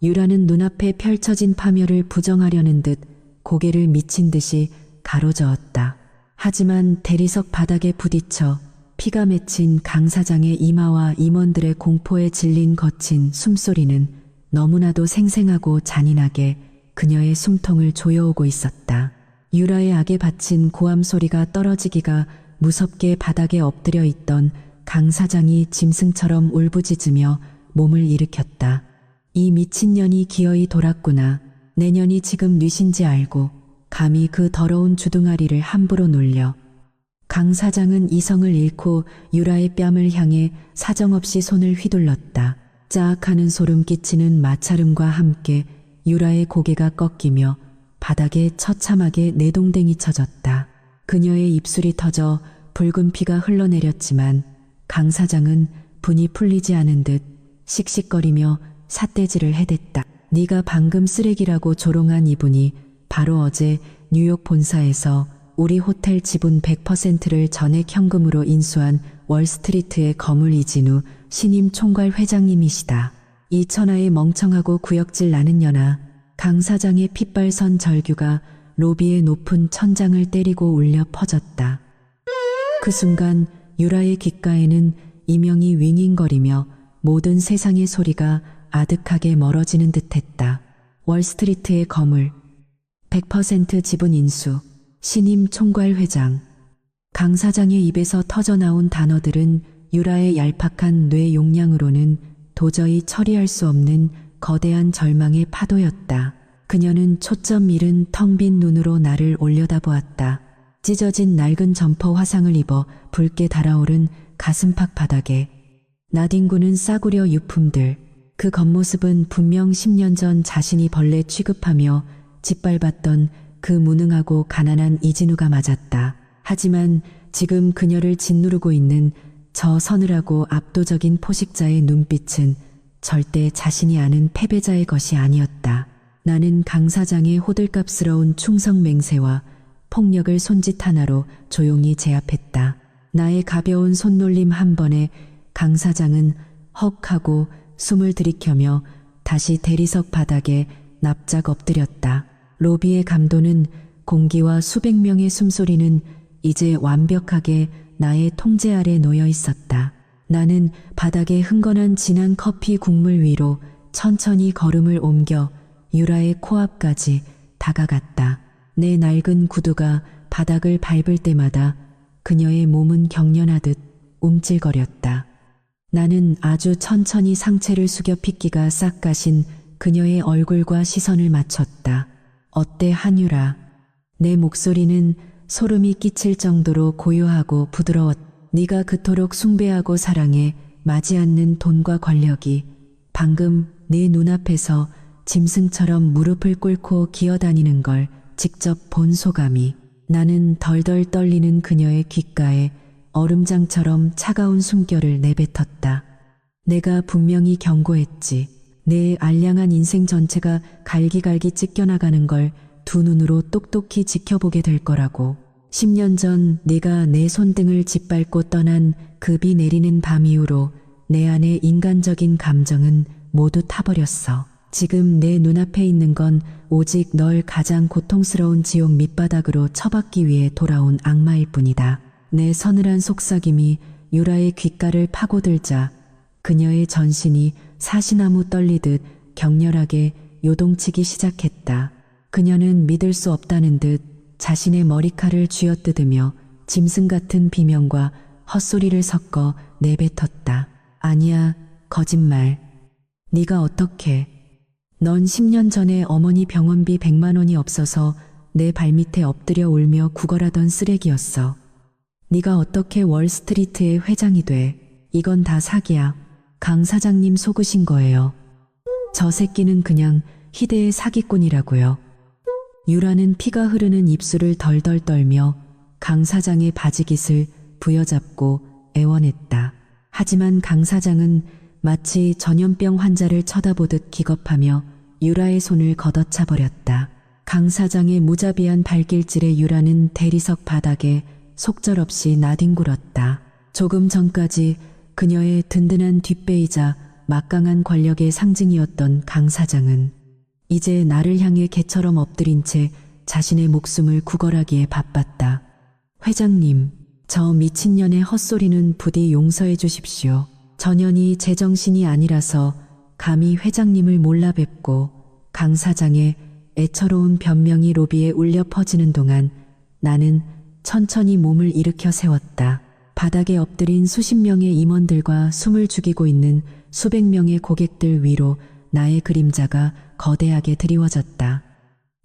S2: 유라는 눈앞에 펼쳐진 파멸을 부정하려는 듯 고개를 미친 듯이 가로저었다. 하지만 대리석 바닥에 부딪혀 피가 맺힌 강 사장의 이마와 임원들의 공포에 질린 거친 숨소리는 너무나도 생생하고 잔인하게 그녀의 숨통을 조여오고 있었다. 유라의 악에 바친 고함 소리가 떨어지기가 무섭게 바닥에 엎드려 있던 강 사장이 짐승처럼 울부짖으며 몸을 일으켰다. 이 미친년이 기어이 돌았구나. 내년이 지금 뉘신지 알고 감히 그 더러운 주둥아리를 함부로 놀려. 강 사장은 이성을 잃고 유라의 뺨을 향해 사정없이 손을 휘둘렀다. 짝 하는 소름 끼치는 마찰음과 함께 유라의 고개가 꺾이며 바닥에 처참하게 내동댕이 쳐졌다. 그녀의 입술이 터져 붉은 피가 흘러내렸지만 강 사장은 분이 풀리지 않은 듯 씩씩거리며 삿대질을 해댔다. 네가 방금 쓰레기라고 조롱한 이분이 바로 어제 뉴욕 본사에서 우리 호텔 지분 100%를 전액 현금으로 인수한 월스트리트의 거물 이진우 신임 총괄 회장님이시다. 이 천하의 멍청하고 구역질 나는 년아. 강 사장의 핏발선 절규가 로비의 높은 천장을 때리고 울려 퍼졌다. 그 순간 유라의 귓가에는 이명이 윙윙거리며 모든 세상의 소리가 아득하게 멀어지는 듯했다. 월스트리트의 거물, 100% 지분 인수, 신임 총괄 회장. 강 사장의 입에서 터져나온 단어들은 유라의 얄팍한 뇌 용량으로는 도저히 처리할 수 없는 거대한 절망의 파도였다. 그녀는 초점 잃은 텅 빈 눈으로 나를 올려다보았다. 찢어진 낡은 점퍼 화상을 입어 붉게 달아오른 가슴팍 바닥에 나뒹구는 싸구려 유품들. 그 겉모습은 분명 10년 전 자신이 벌레 취급하며 짓밟았던 그 무능하고 가난한 이진우가 맞았다. 하지만 지금 그녀를 짓누르고 있는 저 서늘하고 압도적인 포식자의 눈빛은 절대 자신이 아는 패배자의 것이 아니었다. 나는 강 사장의 호들갑스러운 충성 맹세와 폭력을 손짓 하나로 조용히 제압했다. 나의 가벼운 손놀림 한 번에 강 사장은 헉 하고 숨을 들이켜며 다시 대리석 바닥에 납작 엎드렸다. 로비의 감도는 공기와 수백 명의 숨소리는 이제 완벽하게 나의 통제 아래 놓여 있었다. 나는 바닥에 흥건한 진한 커피 국물 위로 천천히 걸음을 옮겨 유라의 코앞까지 다가갔다. 내 낡은 구두가 바닥을 밟을 때마다 그녀의 몸은 경련하듯 움찔거렸다. 나는 아주 천천히 상체를 숙여 핏기가 싹 가신 그녀의 얼굴과 시선을 맞췄다. 어때 한유라? 내 목소리는 소름이 끼칠 정도로 고요하고 부드러웠다. 네가 그토록 숭배하고 사랑해 마지 않는 돈과 권력이 방금 내 눈앞에서 짐승처럼 무릎을 꿇고 기어다니는 걸 직접 본 소감이. 나는 덜덜 떨리는 그녀의 귓가에 얼음장처럼 차가운 숨결을 내뱉었다. 내가 분명히 경고했지. 내 알량한 인생 전체가 갈기갈기 찢겨나가는 걸 두 눈으로 똑똑히 지켜보게 될 거라고. 10년 전 네가 내 손등을 짓밟고 떠난 그 비 내리는 밤 이후로 내 안의 인간적인 감정은 모두 타버렸어. 지금 내 눈앞에 있는 건 오직 널 가장 고통스러운 지옥 밑바닥으로 처박기 위해 돌아온 악마일 뿐이다. 내 서늘한 속삭임이 유라의 귓가를 파고들자 그녀의 전신이 사시나무 떨리듯 격렬하게 요동치기 시작했다. 그녀는 믿을 수 없다는 듯 자신의 머리칼을 쥐어뜯으며 짐승 같은 비명과 헛소리를 섞어 내뱉었다. 아니야, 거짓말. 네가 어떻게. 넌 10년 전에 어머니 병원비 100만 원이 없어서 내 발밑에 엎드려 울며 구걸하던 쓰레기였어. 네가 어떻게 월스트리트의 회장이 돼. 이건 다 사기야. 강 사장님 속으신 거예요. 저 새끼는 그냥 희대의 사기꾼이라고요. 유라는 피가 흐르는 입술을 덜덜 떨며 강 사장의 바지깃을 부여잡고 애원했다. 하지만 강 사장은 마치 전염병 환자를 쳐다보듯 기겁하며 유라의 손을 걷어차 버렸다. 강 사장의 무자비한 발길질에 유라는 대리석 바닥에 속절없이 나뒹굴었다. 조금 전까지 그녀의 든든한 뒷배이자 막강한 권력의 상징이었던 강 사장은 이제 나를 향해 개처럼 엎드린 채 자신의 목숨을 구걸하기에 바빴다. 회장님, 저 미친년의 헛소리는 부디 용서해 주십시오. 전현이 제정신이 아니라서 감히 회장님을 몰라 뵙고. 강 사장의 애처로운 변명이 로비에 울려 퍼지는 동안 나는 천천히 몸을 일으켜 세웠다. 바닥에 엎드린 수십 명의 임원들과 숨을 죽이고 있는 수백 명의 고객들 위로 나의 그림자가 거대하게 드리워졌다.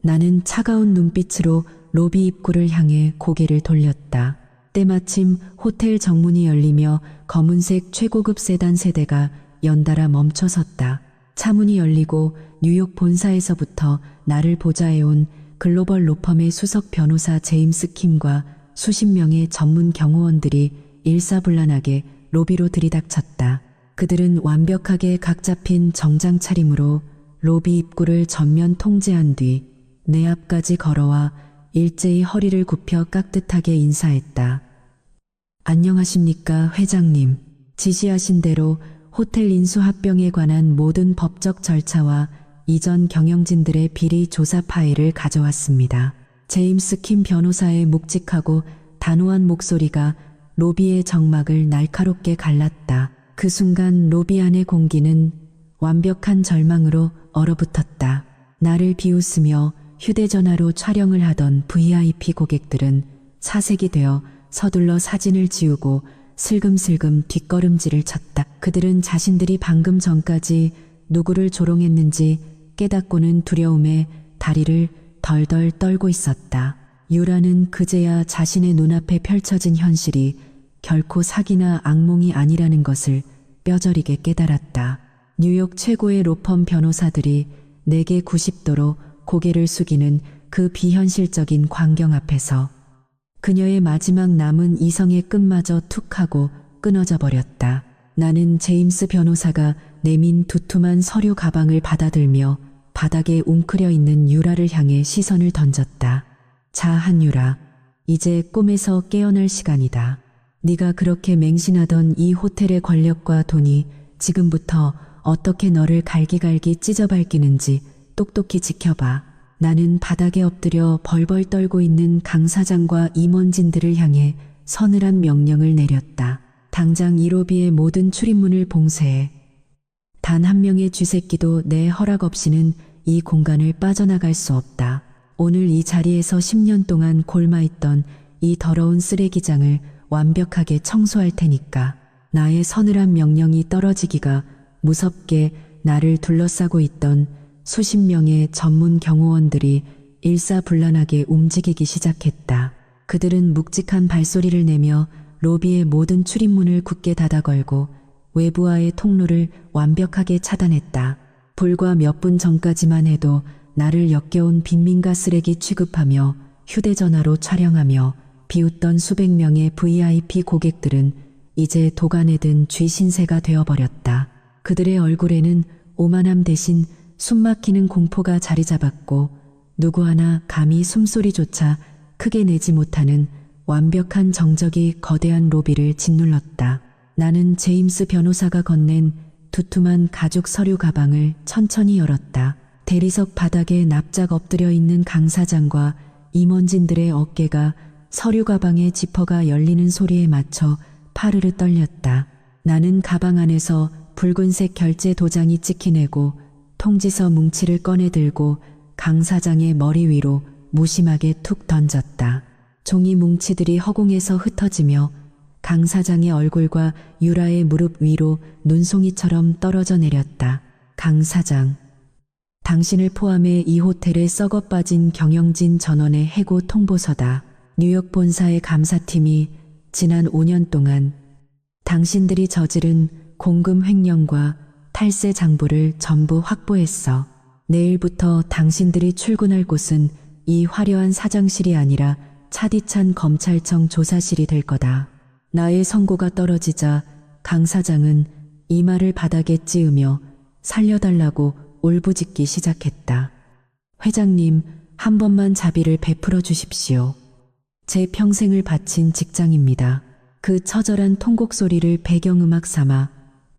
S2: 나는 차가운 눈빛으로 로비 입구를 향해 고개를 돌렸다. 때마침 호텔 정문이 열리며 검은색 최고급 세단 세대가 연달아 멈춰섰다. 차문이 열리고 뉴욕 본사에서부터 나를 보좌해온 글로벌 로펌의 수석 변호사 제임스 킴과 수십 명의 전문 경호원들이 일사불란하게 로비로 들이닥쳤다. 그들은 완벽하게 각 잡힌 정장 차림으로 로비 입구를 전면 통제한 뒤 내 앞까지 걸어와 일제히 허리를 굽혀 깍듯하게 인사했다. 안녕하십니까, 회장님. 지시하신 대로 호텔 인수 합병에 관한 모든 법적 절차와 이전 경영진들의 비리 조사 파일을 가져왔습니다. 제임스 킴 변호사의 묵직하고 단호한 목소리가 로비의 정막을 날카롭게 갈랐다. 그 순간 로비 안의 공기는 완벽한 절망으로 얼어붙었다. 나를 비웃으며 휴대전화로 촬영을 하던 VIP 고객들은 사색이 되어 서둘러 사진을 지우고 슬금슬금 뒷걸음질을 쳤다. 그들은 자신들이 방금 전까지 누구를 조롱했는지 깨닫고는 두려움에 다리를 덜덜 떨고 있었다. 유라는 그제야 자신의 눈앞에 펼쳐진 현실이 결코 사기나 악몽이 아니라는 것을 뼈저리게 깨달았다. 뉴욕 최고의 로펌 변호사들이 내게 90도로 고개를 숙이는 그 비현실적인 광경 앞에서 그녀의 마지막 남은 이성의 끈마저 툭 하고 끊어져 버렸다. 나는 제임스 변호사가 내민 두툼한 서류 가방을 받아들며 바닥에 웅크려 있는 유라를 향해 시선을 던졌다. 자, 한유라. 이제 꿈에서 깨어날 시간이다. 네가 그렇게 맹신하던 이 호텔의 권력과 돈이 지금부터 어떻게 너를 갈기갈기 찢어밟기는지 똑똑히 지켜봐. 나는 바닥에 엎드려 벌벌 떨고 있는 강 사장과 임원진들을 향해 서늘한 명령을 내렸다. 당장 이 로비의 모든 출입문을 봉쇄해. 단 한 명의 쥐새끼도 내 허락 없이는 이 공간을 빠져나갈 수 없다. 오늘 이 자리에서 10년 동안 골마있던 이 더러운 쓰레기장을 완벽하게 청소할 테니까. 나의 서늘한 명령이 떨어지기가 무섭게 나를 둘러싸고 있던 수십 명의 전문 경호원들이 일사불란하게 움직이기 시작했다. 그들은 묵직한 발소리를 내며 로비의 모든 출입문을 굳게 닫아 걸고 외부와의 통로를 완벽하게 차단했다. 불과 몇 분 전까지만 해도 나를 역겨운 빈민가 쓰레기 취급하며 휴대전화로 촬영하며 비웃던 수백 명의 VIP 고객들은 이제 도간에 든 쥐신세가 되어버렸다. 그들의 얼굴에는 오만함 대신 숨막히는 공포가 자리 잡았고 누구 하나 감히 숨소리조차 크게 내지 못하는 완벽한 정적이 거대한 로비를 짓눌렀다. 나는 제임스 변호사가 건넨 두툼한 가죽 서류 가방을 천천히 열었다. 대리석 바닥에 납작 엎드려 있는 강 사장과 임원진들의 어깨가 서류 가방의 지퍼가 열리는 소리에 맞춰 파르르 떨렸다. 나는 가방 안에서 붉은색 결제 도장이 찍히내고 통지서 뭉치를 꺼내 들고 강 사장의 머리 위로 무심하게 툭 던졌다. 종이 뭉치들이 허공에서 흩어지며 강 사장의 얼굴과 유라의 무릎 위로 눈송이처럼 떨어져 내렸다. 강 사장. 당신을 포함해 이 호텔에 썩어 빠진 경영진 전원의 해고 통보서다. 뉴욕 본사의 감사팀이 지난 5년 동안 당신들이 저지른 공금 횡령과 탈세 장부를 전부 확보했어. 내일부터 당신들이 출근할 곳은 이 화려한 사장실이 아니라 차디찬 검찰청 조사실이 될 거다. 나의 선고가 떨어지자 강 사장은 이마를 바닥에 찌으며 살려달라고 울부짖기 시작했다. 회장님, 한 번만 자비를 베풀어 주십시오. 제 평생을 바친 직장입니다. 그 처절한 통곡 소리를 배경음악 삼아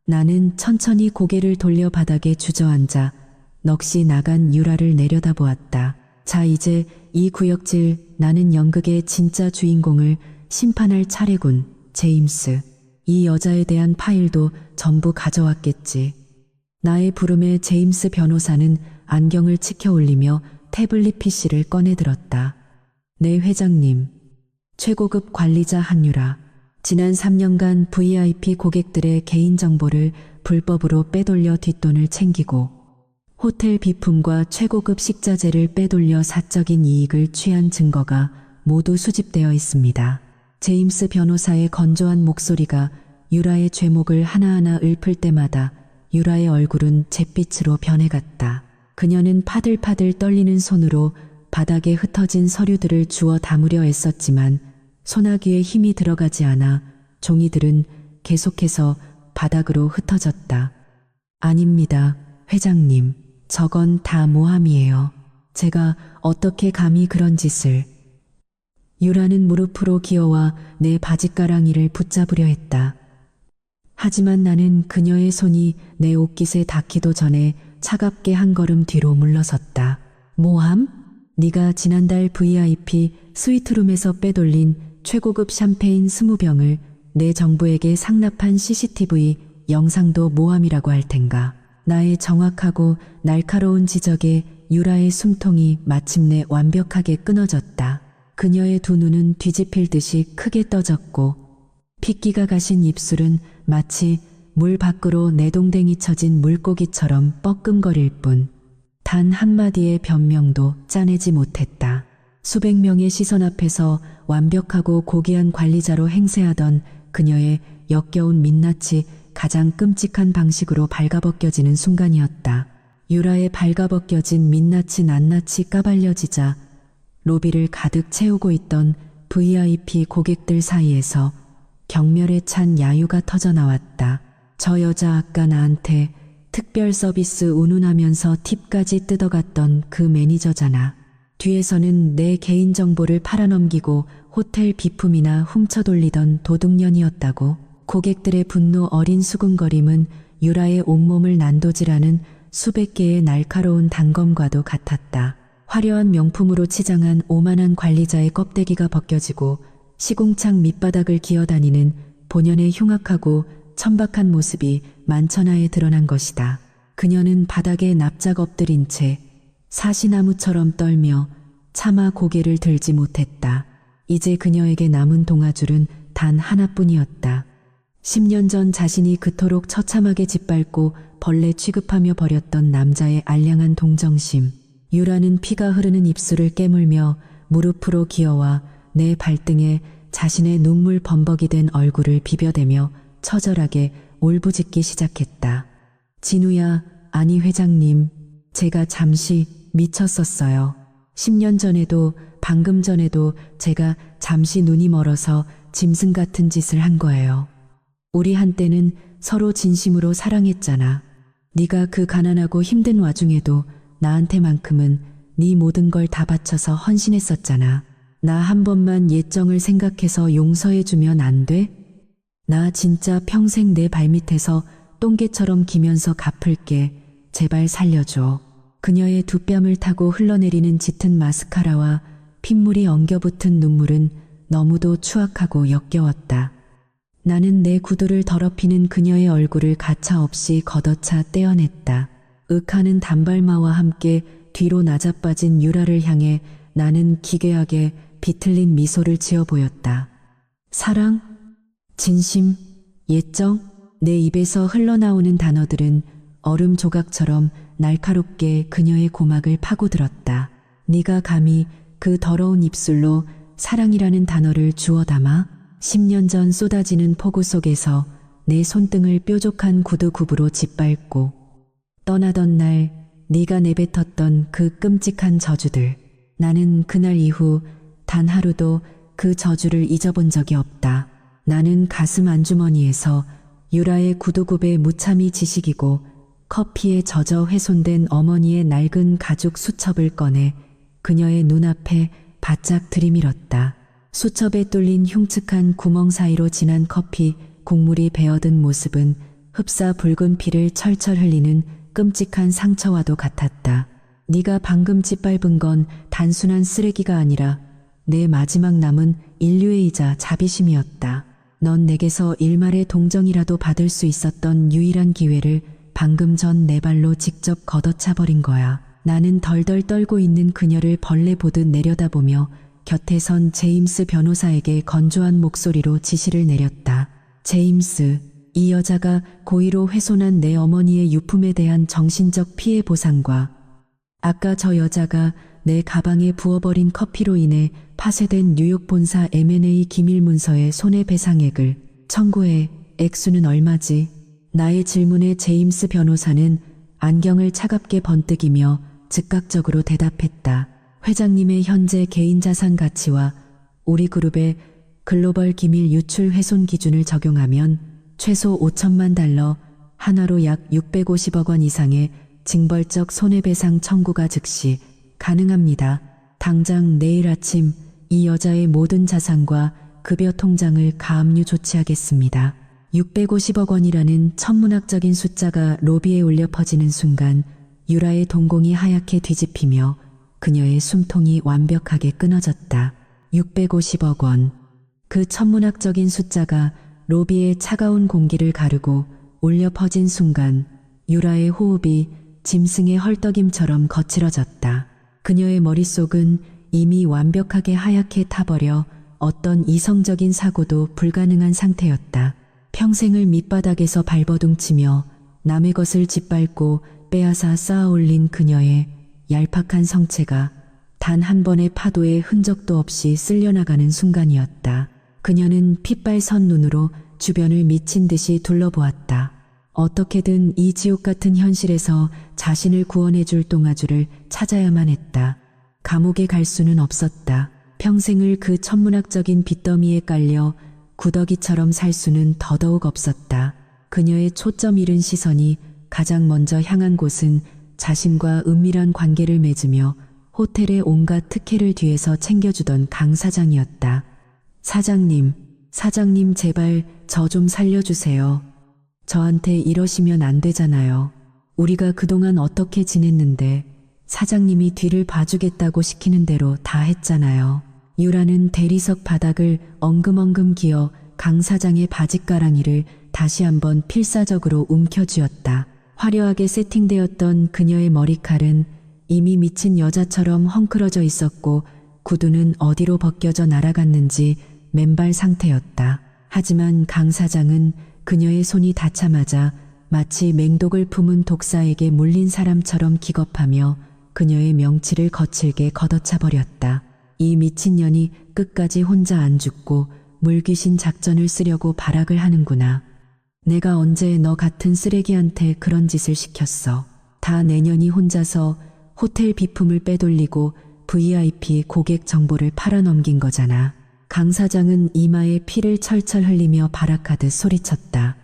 S2: 나는 천천히 고개를 돌려 바닥에 주저앉아 넋이 나간 유라를 내려다보았다. 자, 이제 이 구역질 나는 연극의 진짜 주인공을 심판할 차례군, 제임스. 이 여자에 대한 파일도 전부 가져왔겠지. 나의 부름에 제임스 변호사는 안경을 치켜 올리며 태블릿 PC를 꺼내 들었다. 네, 회장님. 최고급 관리자 한유라. 지난 3년간 VIP 고객들의 개인정보를 불법으로 빼돌려 뒷돈을 챙기고 호텔 비품과 최고급 식자재를 빼돌려 사적인 이익을 취한 증거가 모두 수집되어 있습니다. 제임스 변호사의 건조한 목소리가 유라의 죄목을 하나하나 읊을 때마다 유라의 얼굴은 잿빛으로 변해갔다. 그녀는 파들파들 떨리는 손으로 바닥에 흩어진 서류들을 주워 담으려 애썼지만 소나기에 힘이 들어가지 않아 종이들은 계속해서 바닥으로 흩어졌다. 아닙니다, 회장님. 저건 다 모함이에요. 제가 어떻게 감히 그런 짓을. 유라는 무릎으로 기어와 내 바짓가랑이를 붙잡으려 했다. 하지만 나는 그녀의 손이 내 옷깃에 닿기도 전에 차갑게 한 걸음 뒤로 물러섰다. 모함? 네가 지난달 VIP 스위트룸에서 빼돌린 최고급 샴페인 20병을 내 정부에게 상납한 CCTV 영상도 모함이라고 할 텐가. 나의 정확하고 날카로운 지적에 유라의 숨통이 마침내 완벽하게 끊어졌다. 그녀의 두 눈은 뒤집힐 듯이 크게 떠졌고 핏기가 가신 입술은 마치 물 밖으로 내동댕이 쳐진 물고기처럼 뻐끔거릴 뿐 단 한마디의 변명도 짜내지 못했다. 수백 명의 시선 앞에서 완벽하고 고귀한 관리자로 행세하던 그녀의 역겨운 민낯이 가장 끔찍한 방식으로 발가벗겨지는 순간이었다. 유라의 발가벗겨진 민낯이 낱낱이 까발려지자 로비를 가득 채우고 있던 VIP 고객들 사이에서 경멸에 찬 야유가 터져나왔다. 저 여자 아까 나한테 특별 서비스 운운하면서 팁까지 뜯어갔던 그 매니저잖아. 뒤에서는 내 개인정보를 팔아넘기고 호텔 비품이나 훔쳐돌리던 도둑년이었다고. 고객들의 분노 어린 수군거림은 유라의 온몸을 난도질하는 수백 개의 날카로운 단검과도 같았다. 화려한 명품으로 치장한 오만한 관리자의 껍데기가 벗겨지고 시궁창 밑바닥을 기어다니는 본연의 흉악하고 천박한 모습이 만천하에 드러난 것이다. 그녀는 바닥에 납작 엎드린 채 사시나무처럼 떨며 차마 고개를 들지 못했다. 이제 그녀에게 남은 동아줄은 단 하나뿐이었다. 10년 전 자신이 그토록 처참하게 짓밟고 벌레 취급하며 버렸던 남자의 알량한 동정심. 유라는 피가 흐르는 입술을 깨물며 무릎으로 기어와 내 발등에 자신의 눈물 범벅이 된 얼굴을 비벼대며 처절하게 울부짖기 시작했다. 진우야, 아니 회장님, 제가 잠시 미쳤었어요. 10년 전에도 방금 전에도 제가 잠시 눈이 멀어서 짐승 같은 짓을 한 거예요. 우리 한때는 서로 진심으로 사랑했잖아. 네가 그 가난하고 힘든 와중에도 나한테만큼은 네 모든 걸 다 바쳐서 헌신했었잖아. 나 한 번만 옛정을 생각해서 용서해주면 안 돼? 나 진짜 평생 내 발밑에서 똥개처럼 기면서 갚을게. 제발 살려줘. 그녀의 두 뺨을 타고 흘러내리는 짙은 마스카라와 핏물이 엉겨붙은 눈물은 너무도 추악하고 역겨웠다. 나는 내 구두를 더럽히는 그녀의 얼굴을 가차없이 걷어차 떼어냈다. 윽하는 단발마와 함께 뒤로 나자빠진 유라를 향해 나는 기괴하게 비틀린 미소를 지어 보였다. 사랑? 진심? 옛정? 내 입에서 흘러나오는 단어들은 얼음 조각처럼 날카롭게 그녀의 고막을 파고들었다. 네가 감히 그 더러운 입술로 사랑이라는 단어를 주워 담아? 10년 전 쏟아지는 폭우 속에서 내 손등을 뾰족한 구두굽으로 짓밟고 떠나던 날 네가 내뱉었던 그 끔찍한 저주들. 나는 그날 이후 단 하루도 그 저주를 잊어본 적이 없다. 나는 가슴 안주머니에서 유라의 구두굽에 무참히 지식이고 커피에 젖어 훼손된 어머니의 낡은 가죽 수첩을 꺼내 그녀의 눈앞에 바짝 들이밀었다. 수첩에 뚫린 흉측한 구멍 사이로 진한 커피 국물이 배어든 모습은 흡사 붉은 피를 철철 흘리는 끔찍한 상처와도 같았다. 네가 방금 짓밟은 건 단순한 쓰레기가 아니라 내 마지막 남은 인류의이자 자비심이었다. 넌 내게서 일말의 동정이라도 받을 수 있었던 유일한 기회를 방금 전 내 발로 직접 걷어차버린 거야. 나는 덜덜 떨고 있는 그녀를 벌레 보듯 내려다보며 곁에 선 제임스 변호사에게 건조한 목소리로 지시를 내렸다. 제임스, 이 여자가 고의로 훼손한 내 어머니의 유품에 대한 정신적 피해 보상과 아까 저 여자가 내 가방에 부어버린 커피로 인해 파쇄된 뉴욕 본사 M&A 기밀 문서의 손해배상액을 청구해. 액수는 얼마지? 나의 질문에 제임스 변호사는 안경을 차갑게 번뜩이며 즉각적으로 대답했다. 회장님의 현재 개인 자산 가치와 우리 그룹의 글로벌 기밀 유출 훼손 기준을 적용하면 최소 5천만 달러, 하나로 약 650억 원 이상의 징벌적 손해배상 청구가 즉시 가능합니다. 당장 내일 아침 이 여자의 모든 자산과 급여 통장을 가압류 조치하겠습니다. 650억 원이라는 천문학적인 숫자가 로비에 울려 퍼지는 순간 유라의 동공이 하얗게 뒤집히며 그녀의 숨통이 완벽하게 끊어졌다. 650억 원. 그 천문학적인 숫자가 로비의 차가운 공기를 가르고 울려 퍼진 순간 유라의 호흡이 짐승의 헐떡임처럼 거칠어졌다. 그녀의 머릿속은 이미 완벽하게 하얗게 타버려 어떤 이성적인 사고도 불가능한 상태였다. 평생을 밑바닥에서 발버둥치며 남의 것을 짓밟고 빼앗아 쌓아올린 그녀의 얄팍한 성체가 단 한 번의 파도의 흔적도 없이 쓸려나가는 순간이었다. 그녀는 핏발선 눈으로 주변을 미친 듯이 둘러보았다. 어떻게든 이 지옥 같은 현실에서 자신을 구원해줄 똥아주를 찾아야만 했다. 감옥에 갈 수는 없었다. 평생을 그 천문학적인 빚더미에 깔려 구더기처럼 살 수는 더더욱 없었다. 그녀의 초점 잃은 시선이 가장 먼저 향한 곳은 자신과 은밀한 관계를 맺으며 호텔의 온갖 특혜를 뒤에서 챙겨주던 강 사장이었다. 사장님 제발 저 좀 살려주세요. 저한테 이러시면 안 되잖아요. 우리가 그동안 어떻게 지냈는데 사장님이 뒤를 봐주겠다고 시키는 대로 다 했잖아요. 유라는 대리석 바닥을 엉금엉금 기어 강 사장의 바짓가랑이를 다시 한번 필사적으로 움켜쥐었다. 화려하게 세팅되었던 그녀의 머리칼은 이미 미친 여자처럼 헝클어져 있었고 구두는 어디로 벗겨져 날아갔는지 맨발 상태였다. 하지만 강 사장은 그녀의 손이 닿자마자 마치 맹독을 품은 독사에게 물린 사람처럼 기겁하며 그녀의 명치를 거칠게 걷어차 버렸다. 이 미친년이 끝까지 혼자 안 죽고 물귀신 작전을 쓰려고 발악을 하는구나. 내가 언제 너 같은 쓰레기한테 그런 짓을 시켰어. 다 내년이 혼자서 호텔 비품을 빼돌리고 VIP 고객 정보를 팔아넘긴 거잖아. 강 사장은 이마에 피를 철철 흘리며 발악하듯 소리쳤다.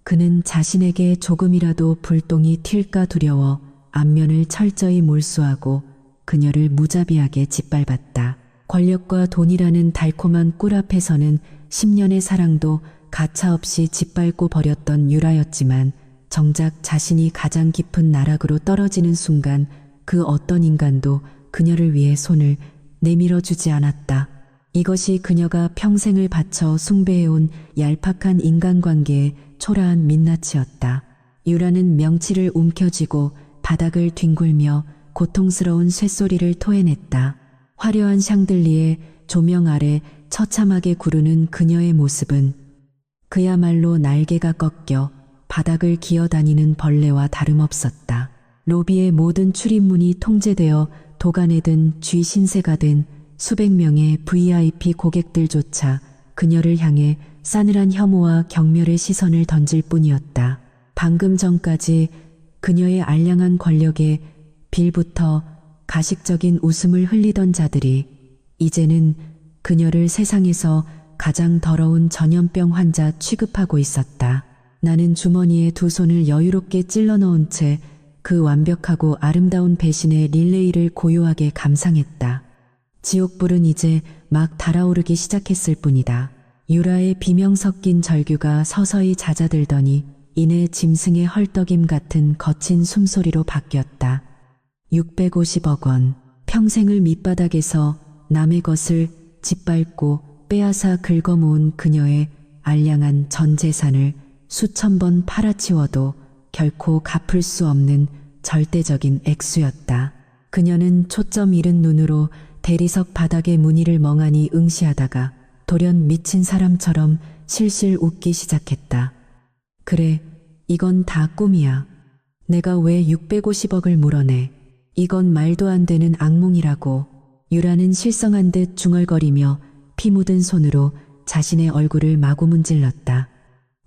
S2: 그는 자신에게 조금이라도 불똥이 튈까 두려워 안면을 철저히 몰수하고 그녀를 무자비하게 짓밟았다. 권력과 돈이라는 달콤한 꿀 앞에서는 10년의 사랑도 가차없이 짓밟고 버렸던 유라였지만 정작 자신이 가장 깊은 나락으로 떨어지는 순간 그 어떤 인간도 그녀를 위해 손을 내밀어주지 않았다. 이것이 그녀가 평생을 바쳐 숭배해온 얄팍한 인간관계의 초라한 민낯이었다. 유라는 명치를 움켜쥐고 바닥을 뒹굴며 고통스러운 쇳소리를 토해냈다. 화려한 샹들리에 조명 아래 처참하게 구르는 그녀의 모습은 그야말로 날개가 꺾여 바닥을 기어다니는 벌레와 다름없었다. 로비의 모든 출입문이 통제되어 도간에 든 쥐 신세가 된 수백 명의 VIP 고객들조차 그녀를 향해 싸늘한 혐오와 경멸의 시선을 던질 뿐이었다. 방금 전까지 그녀의 알량한 권력에 빌부터 가식적인 웃음을 흘리던 자들이 이제는 그녀를 세상에서 가장 더러운 전염병 환자 취급하고 있었다. 나는 주머니에 두 손을 여유롭게 찔러 넣은 채 그 완벽하고 아름다운 배신의 릴레이를 고요하게 감상했다. 지옥불은 이제 막 달아오르기 시작했을 뿐이다. 유라의 비명 섞인 절규가 서서히 잦아들더니 이내 짐승의 헐떡임 같은 거친 숨소리로 바뀌었다. 650억 원. 평생을 밑바닥에서 남의 것을 짓밟고 빼앗아 긁어모은 그녀의 알량한 전 재산을 수천 번 팔아치워도 결코 갚을 수 없는 절대적인 액수였다. 그녀는 초점 잃은 눈으로 대리석 바닥에 무늬를 멍하니 응시하다가 돌연 미친 사람처럼 실실 웃기 시작했다. 그래, 이건 다 꿈이야. 내가 왜 650억을 물어내. 이건 말도 안 되는 악몽이라고. 유라는 실성한 듯 중얼거리며 피 묻은 손으로 자신의 얼굴을 마구 문질렀다.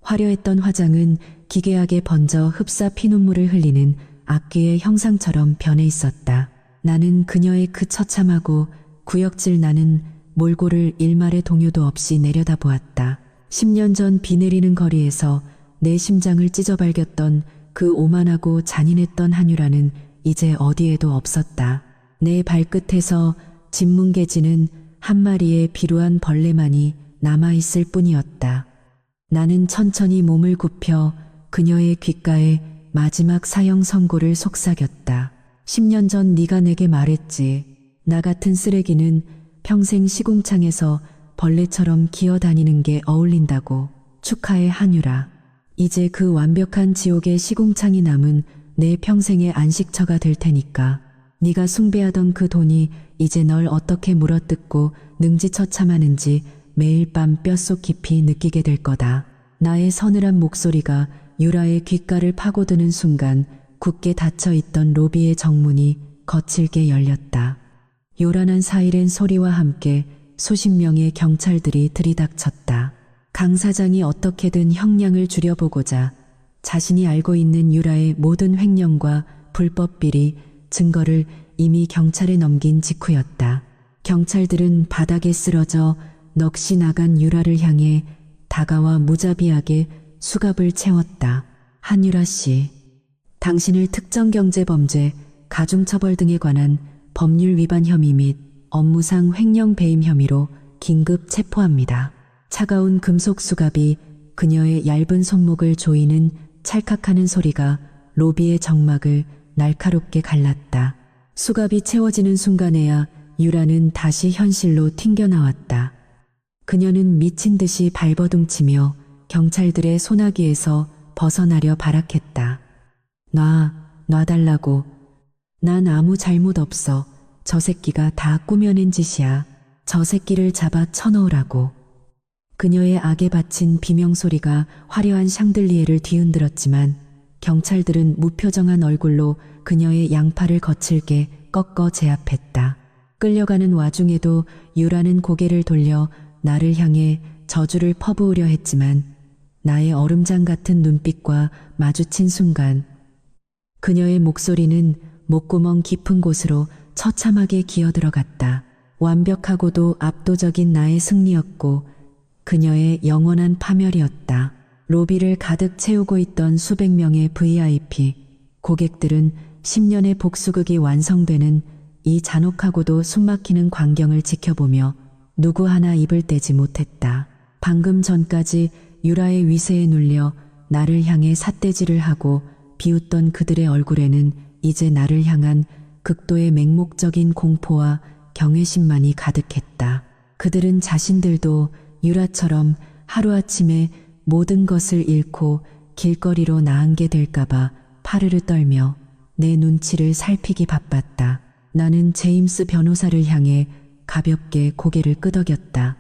S2: 화려했던 화장은 기괴하게 번져 흡사 피눈물을 흘리는 악귀의 형상처럼 변해 있었다. 나는 그녀의 그 처참하고 구역질 나는 몰골을 일말의 동요도 없이 내려다보았다. 10년 전 비 내리는 거리에서 내 심장을 찢어발겼던 그 오만하고 잔인했던 한유라는 이제 어디에도 없었다. 내 발끝에서 짓뭉개지는 한 마리의 비루한 벌레만이 남아있을 뿐이었다. 나는 천천히 몸을 굽혀 그녀의 귓가에 마지막 사형 선고를 속삭였다. 10년 전 네가 내게 말했지. 나 같은 쓰레기는 평생 시궁창에서 벌레처럼 기어다니는 게 어울린다고. 축하해 한유라. 이제 그 완벽한 지옥의 시궁창이 남은 내 평생의 안식처가 될 테니까. 네가 숭배하던 그 돈이 이제 널 어떻게 물어뜯고 능지처참하는지 매일 밤 뼛속 깊이 느끼게 될 거다. 나의 서늘한 목소리가 유라의 귓가를 파고드는 순간 굳게 닫혀있던 로비의 정문이 거칠게 열렸다. 요란한 사이렌 소리와 함께 수십 명의 경찰들이 들이닥쳤다. 강 사장이 어떻게든 형량을 줄여보고자 자신이 알고 있는 유라의 모든 횡령과 불법 비리, 증거를 이미 경찰에 넘긴 직후였다. 경찰들은 바닥에 쓰러져 넋이 나간 유라를 향해 다가와 무자비하게 수갑을 채웠다. 한유라 씨, 당신을 특정경제범죄, 가중처벌 등에 관한 법률 위반 혐의 및 업무상 횡령 배임 혐의로 긴급 체포합니다. 차가운 금속 수갑이 그녀의 얇은 손목을 조이는 찰칵하는 소리가 로비의 정막을 날카롭게 갈랐다. 수갑이 채워지는 순간에야 유라는 다시 현실로 튕겨나왔다. 그녀는 미친 듯이 발버둥치며 경찰들의 소나기에서 벗어나려 발악했다. 놔달라고. 난 아무 잘못 없어. 저 새끼가 다 꾸며낸 짓이야. 저 새끼를 잡아 쳐넣으라고. 그녀의 악에 바친 비명소리가 화려한 샹들리에를 뒤흔들었지만 경찰들은 무표정한 얼굴로 그녀의 양팔을 거칠게 꺾어 제압했다. 끌려가는 와중에도 유라는 고개를 돌려 나를 향해 저주를 퍼부으려 했지만 나의 얼음장 같은 눈빛과 마주친 순간 그녀의 목소리는 목구멍 깊은 곳으로 처참하게 기어들어갔다. 완벽하고도 압도적인 나의 승리였고 그녀의 영원한 파멸이었다. 로비를 가득 채우고 있던 수백 명의 VIP 고객들은 10년의 복수극이 완성되는 이 잔혹하고도 숨막히는 광경을 지켜보며 누구 하나 입을 떼지 못했다. 방금 전까지 유라의 위세에 눌려 나를 향해 삿대질을 하고 비웃던 그들의 얼굴에는 이제 나를 향한 극도의 맹목적인 공포와 경외심만이 가득했다. 그들은 자신들도 유라처럼 하루아침에 모든 것을 잃고 길거리로 나앉게 될까봐 파르르 떨며 내 눈치를 살피기 바빴다. 나는 제임스 변호사를 향해 가볍게 고개를 끄덕였다.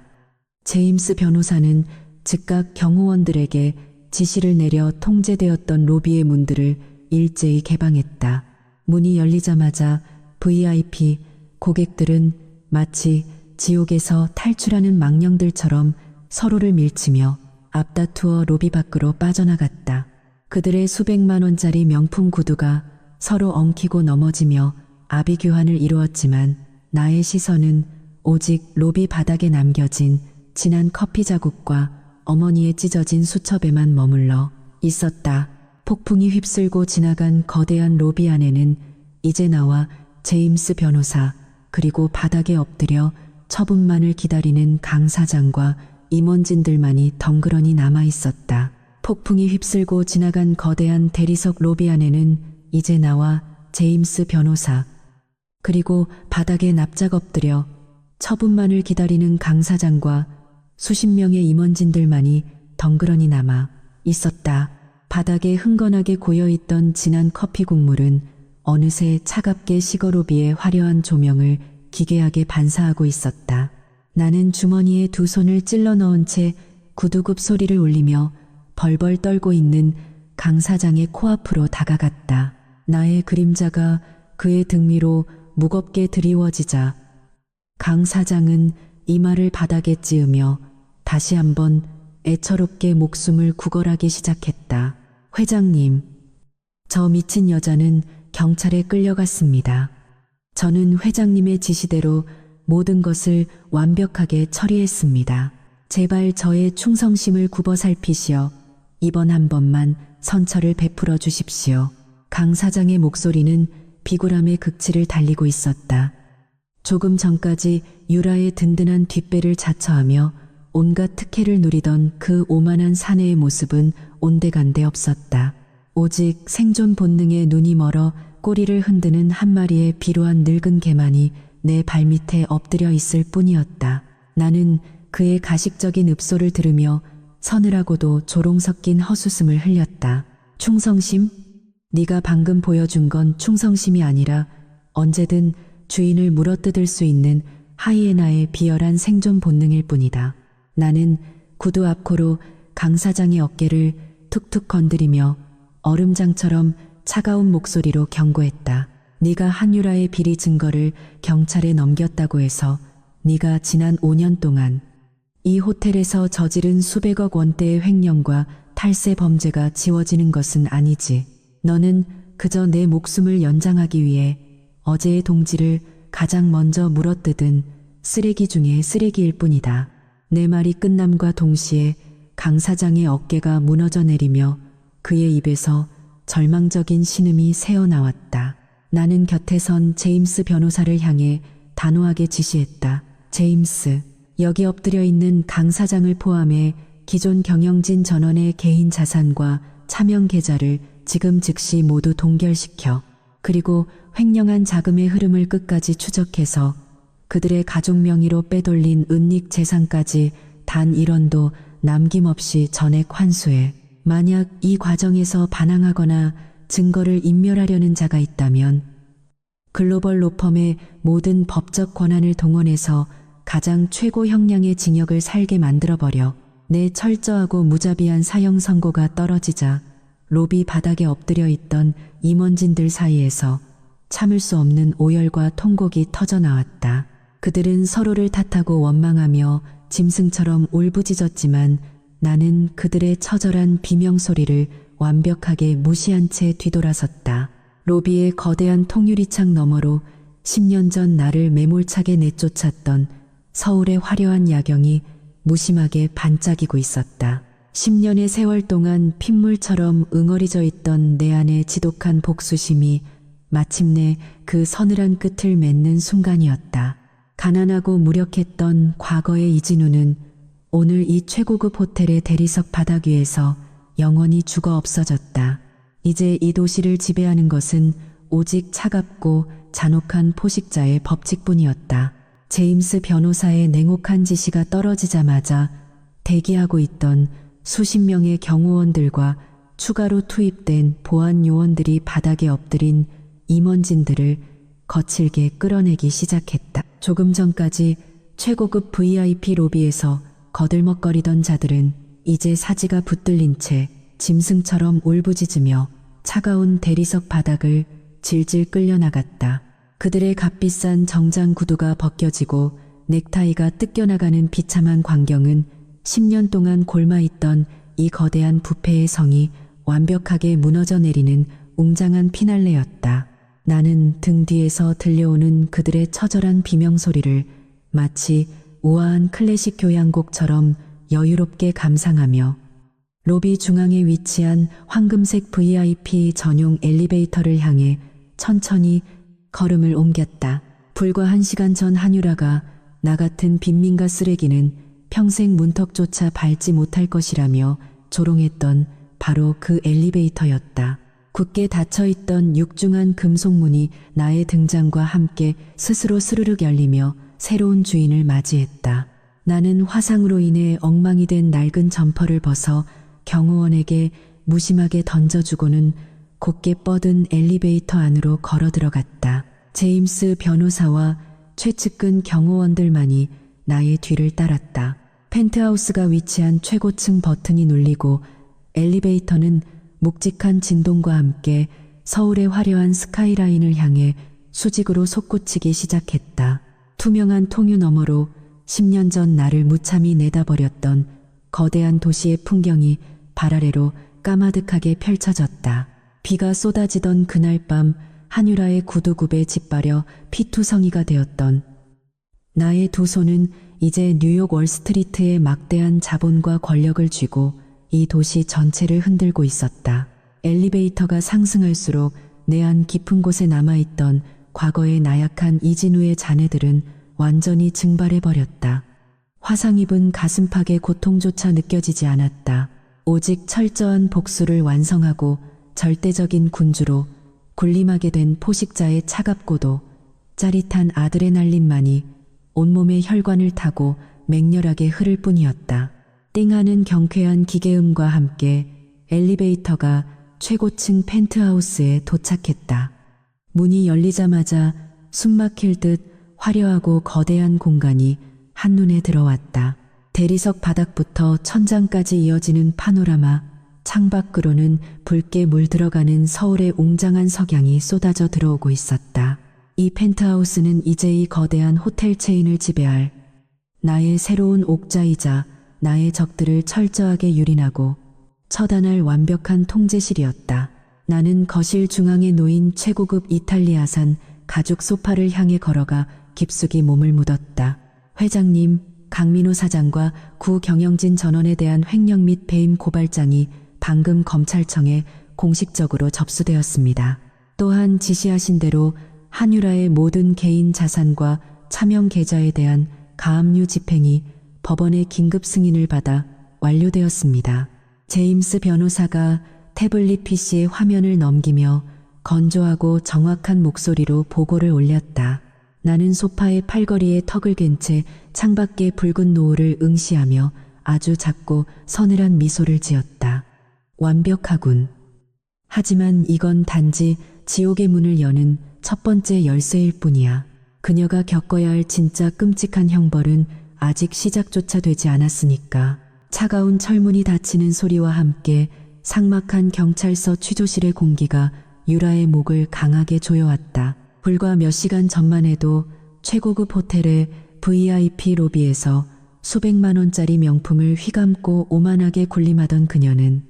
S2: 제임스 변호사는 즉각 경호원들에게 지시를 내려 통제되었던 로비의 문들을 일제히 개방했다. 문이 열리자마자 VIP 고객들은 마치 지옥에서 탈출하는 망령들처럼 서로를 밀치며 앞다투어 로비 밖으로 빠져나갔다. 그들의 수백만 원짜리 명품 구두가 서로 엉키고 넘어지며 아비규환을 이루었지만 나의 시선은 오직 로비 바닥에 남겨진 진한 커피 자국과 어머니의 찢어진 수첩에만 머물러 있었다. 폭풍이 휩쓸고 지나간 거대한 로비 안에는 이제 나와 제임스 변호사 그리고 바닥에 엎드려 처분만을 기다리는 강 사장과 임원진들만이 덩그러니 남아 있었다. 폭풍이 휩쓸고 지나간 거대한 대리석 로비 안에는 이제 나와 제임스 변호사 그리고 바닥에 납작 엎드려 처분만을 기다리는 강 사장과 수십 명의 임원진들만이 덩그러니 남아 있었다. 바닥에 흥건하게 고여있던 진한 커피 국물은 어느새 차갑게 식어 로비의 화려한 조명을 기괴하게 반사하고 있었다. 나는 주머니에 두 손을 찔러 넣은 채 구두굽 소리를 울리며 벌벌 떨고 있는 강 사장의 코앞으로 다가갔다. 나의 그림자가 그의 등 위로 무겁게 드리워지자 강 사장은 이마를 바닥에 찌으며 다시 한번 애처롭게 목숨을 구걸하기 시작했다. 회장님, 저 미친 여자는 경찰에 끌려갔습니다. 저는 회장님의 지시대로 모든 것을 완벽하게 처리했습니다. 제발 저의 충성심을 굽어 살피시어 이번 한 번만 선처를 베풀어 주십시오. 강 사장의 목소리는 비굴함의 극치를 달리고 있었다. 조금 전까지 유라의 든든한 뒷배를 자처하며 온갖 특혜를 누리던 그 오만한 사내의 모습은 온데간데 없었다. 오직 생존 본능에 눈이 멀어 꼬리를 흔드는 한 마리의 비루한 늙은 개만이 내 발밑에 엎드려 있을 뿐이었다. 나는 그의 가식적인 읍소를 들으며 서늘하고도 조롱 섞인 헛웃음을 흘렸다. 충성심? 네가 방금 보여준 건 충성심이 아니라 언제든 주인을 물어뜯을 수 있는 하이에나의 비열한 생존 본능일 뿐이다. 나는 구두 앞코로 강 사장의 어깨를 툭툭 건드리며 얼음장처럼 차가운 목소리로 경고했다. 네가 한유라의 비리 증거를 경찰에 넘겼다고 해서 네가 지난 5년 동안 이 호텔에서 저지른 수백억 원대의 횡령과 탈세 범죄가 지워지는 것은 아니지. 너는 그저 내 목숨을 연장하기 위해 어제의 동지를 가장 먼저 물어뜯은 쓰레기 중의 쓰레기일 뿐이다. 내 말이 끝남과 동시에 강 사장의 어깨가 무너져 내리며 그의 입에서 절망적인 신음이 새어나왔다. 나는 곁에 선 제임스 변호사를 향해 단호하게 지시했다. 제임스, 여기 엎드려 있는 강 사장을 포함해 기존 경영진 전원의 개인 자산과 차명 계좌를 지금 즉시 모두 동결시켜. 그리고 횡령한 자금의 흐름을 끝까지 추적해서 그들의 가족 명의로 빼돌린 은닉 재산까지 단 1원도 남김없이 전액 환수해. 만약 이 과정에서 반항하거나 증거를 인멸하려는 자가 있다면 글로벌 로펌의 모든 법적 권한을 동원해서 가장 최고 형량의 징역을 살게 만들어버려. 내 철저하고 무자비한 사형 선고가 떨어지자 로비 바닥에 엎드려 있던 임원진들 사이에서 참을 수 없는 오열과 통곡이 터져나왔다. 그들은 서로를 탓하고 원망하며 짐승처럼 울부짖었지만 나는 그들의 처절한 비명소리를 완벽하게 무시한 채 뒤돌아섰다. 로비의 거대한 통유리창 너머로 10년 전 나를 매몰차게 내쫓았던 서울의 화려한 야경이 무심하게 반짝이고 있었다. 10년의 세월 동안 핏물처럼 응어리져 있던 내 안의 지독한 복수심이 마침내 그 서늘한 끝을 맺는 순간이었다. 가난하고 무력했던 과거의 이진우는 오늘 이 최고급 호텔의 대리석 바닥 위에서 영원히 죽어 없어졌다. 이제 이 도시를 지배하는 것은 오직 차갑고 잔혹한 포식자의 법칙뿐이었다. 제임스 변호사의 냉혹한 지시가 떨어지자마자 대기하고 있던 수십 명의 경호원들과 추가로 투입된 보안 요원들이 바닥에 엎드린 임원진들을 거칠게 끌어내기 시작했다. 조금 전까지 최고급 VIP 로비에서 거들먹거리던 자들은 이제 사지가 붙들린 채 짐승처럼 울부짖으며 차가운 대리석 바닥을 질질 끌려나갔다. 그들의 값비싼 정장 구두가 벗겨지고 넥타이가 뜯겨나가는 비참한 광경은 10년 동안 골마있던 이 거대한 부패의 성이 완벽하게 무너져 내리는 웅장한 피날레였다. 나는 등 뒤에서 들려오는 그들의 처절한 비명소리를 마치 우아한 클래식 교향곡처럼 여유롭게 감상하며 로비 중앙에 위치한 황금색 VIP 전용 엘리베이터를 향해 천천히 걸음을 옮겼다. 불과 1시간 전 한유라가 나 같은 빈민가 쓰레기는 평생 문턱조차 밟지 못할 것이라며 조롱했던 바로 그 엘리베이터였다. 굳게 닫혀있던 육중한 금속문이 나의 등장과 함께 스스로 스르륵 열리며 새로운 주인을 맞이했다. 나는 화상으로 인해 엉망이 된 낡은 점퍼를 벗어 경호원에게 무심하게 던져주고는 곧게 뻗은 엘리베이터 안으로 걸어 들어갔다. 제임스 변호사와 최측근 경호원들만이 나의 뒤를 따랐다. 펜트하우스가 위치한 최고층 버튼이 눌리고 엘리베이터는 묵직한 진동과 함께 서울의 화려한 스카이라인을 향해 수직으로 솟구치기 시작했다. 투명한 통유 너머로 10년 전 나를 무참히 내다버렸던 거대한 도시의 풍경이 발 아래로 까마득하게 펼쳐졌다. 비가 쏟아지던 그날 밤 한유라의 구두굽에 짓바려 피투성이가 되었던 나의 두 손은 이제 뉴욕 월스트리트의 막대한 자본과 권력을 쥐고 이 도시 전체를 흔들고 있었다. 엘리베이터가 상승할수록 내 안 깊은 곳에 남아있던 과거의 나약한 이진우의 자네들은 완전히 증발해버렸다. 화상 입은 가슴팍의 고통조차 느껴지지 않았다. 오직 철저한 복수를 완성하고 절대적인 군주로 군림하게 된 포식자의 차갑고도 짜릿한 아드레날린만이 온몸의 혈관을 타고 맹렬하게 흐를 뿐이었다. 띵하는 경쾌한 기계음과 함께 엘리베이터가 최고층 펜트하우스에 도착했다. 문이 열리자마자 숨막힐 듯 화려하고 거대한 공간이 한눈에 들어왔다. 대리석 바닥부터 천장까지 이어지는 파노라마, 창밖으로는 붉게 물들어가는 서울의 웅장한 석양이 쏟아져 들어오고 있었다. 이 펜트하우스는 이제 이 거대한 호텔 체인을 지배할 나의 새로운 옥자이자 나의 적들을 철저하게 유린하고 처단할 완벽한 통제실이었다. 나는 거실 중앙에 놓인 최고급 이탈리아산 가죽 소파를 향해 걸어가 깊숙이 몸을 묻었다. 회장님, 강민호 사장과 구 경영진 전원에 대한 횡령 및 배임 고발장이 방금 검찰청에 공식적으로 접수되었습니다. 또한 지시하신 대로 한유라의 모든 개인 자산과 차명 계좌에 대한 가압류 집행이 법원의 긴급 승인을 받아 완료되었습니다. 제임스 변호사가 태블릿 PC의 화면을 넘기며 건조하고 정확한 목소리로 보고를 올렸다. 나는 소파의 팔걸이에 턱을 갠 채 창밖의 붉은 노을을 응시하며 아주 작고 서늘한 미소를 지었다. 완벽하군. 하지만 이건 단지 지옥의 문을 여는 첫 번째 열쇠일 뿐이야. 그녀가 겪어야 할 진짜 끔찍한 형벌은 아직 시작조차 되지 않았으니까. 차가운 철문이 닫히는 소리와 함께 삭막한 경찰서 취조실의 공기가 유라의 목을 강하게 조여왔다. 불과 몇 시간 전만 해도 최고급 호텔의 VIP 로비에서 수백만 원짜리 명품을 휘감고 오만하게 군림하던 그녀는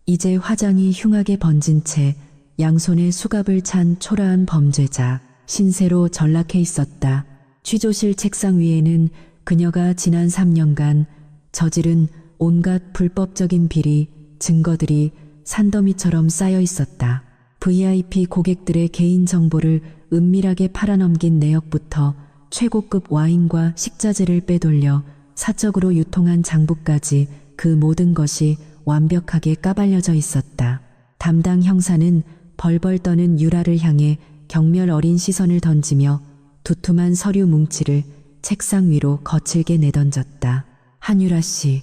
S2: 이제 화장이 흉하게 번진 채 양손에 수갑을 찬 초라한 범죄자 신세로 전락해 있었다. 취조실 책상 위에는 그녀가 지난 3년간 저지른 온갖 불법적인 비리, 증거들이 산더미처럼 쌓여 있었다. VIP 고객들의 개인 정보를 은밀하게 팔아넘긴 내역부터 최고급 와인과 식자재를 빼돌려 사적으로 유통한 장부까지 그 모든 것이 완벽하게 까발려져 있었다. 담당 형사는 벌벌 떠는 유라를 향해 경멸 어린 시선을 던지며 두툼한 서류 뭉치를 책상 위로 거칠게 내던졌다. 한유라 씨,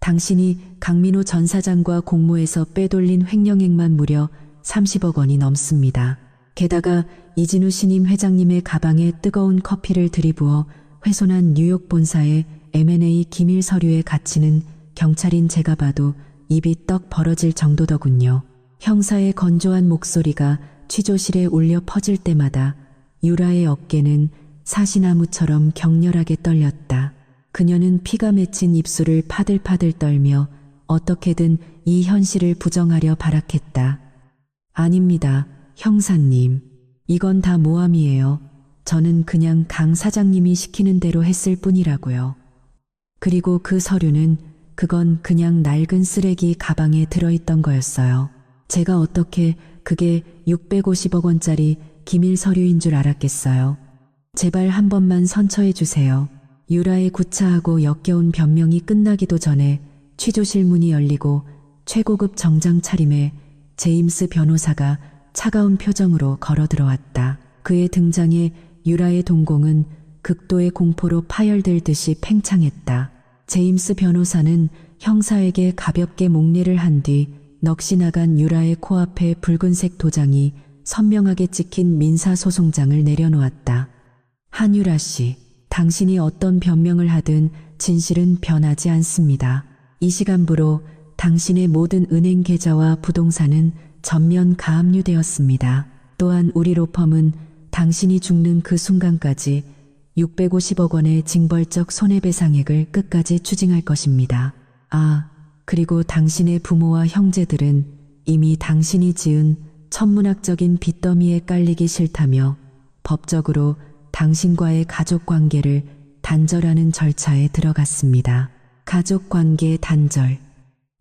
S2: 당신이 강민호 전 사장과 공모해서 빼돌린 횡령액만 무려 30억 원이 넘습니다. 게다가 이진우 신임 회장님의 가방에 뜨거운 커피를 들이부어 훼손한 뉴욕 본사의 M&A 기밀 서류의 가치는 경찰인 제가 봐도 입이 떡 벌어질 정도더군요. 형사의 건조한 목소리가 취조실에 울려 퍼질 때마다 유라의 어깨는 사시나무처럼 격렬하게 떨렸다. 그녀는 피가 맺힌 입술을 파들파들 떨며 어떻게든 이 현실을 부정하려 발악했다. 아닙니다, 형사님. 이건 다 모함이에요. 저는 그냥 강 사장님이 시키는 대로 했을 뿐이라고요. 그리고 그 서류는 그건 그냥 낡은 쓰레기 가방에 들어있던 거였어요. 제가 어떻게 그게 650억 원짜리 기밀 서류인 줄 알았겠어요. 제발 한 번만 선처해 주세요. 유라의 구차하고 역겨운 변명이 끝나기도 전에 취조실 문이 열리고 최고급 정장 차림의 제임스 변호사가 차가운 표정으로 걸어 들어왔다. 그의 등장에 유라의 동공은 극도의 공포로 파열될 듯이 팽창했다. 제임스 변호사는 형사에게 가볍게 목례를 한 뒤 넋이 나간 유라의 코앞에 붉은색 도장이 선명하게 찍힌 민사소송장을 내려놓았다. 한유라 씨, 당신이 어떤 변명을 하든 진실은 변하지 않습니다. 이 시간부로 당신의 모든 은행 계좌와 부동산은 전면 가압류되었습니다. 또한 우리 로펌은 당신이 죽는 그 순간까지 650억 원의 징벌적 손해배상액을 끝까지 추징할 것입니다. 아, 그리고 당신의 부모와 형제들은 이미 당신이 지은 천문학적인 빚더미에 깔리기 싫다며 법적으로 당신과의 가족관계를 단절하는 절차에 들어갔습니다. 가족관계 단절.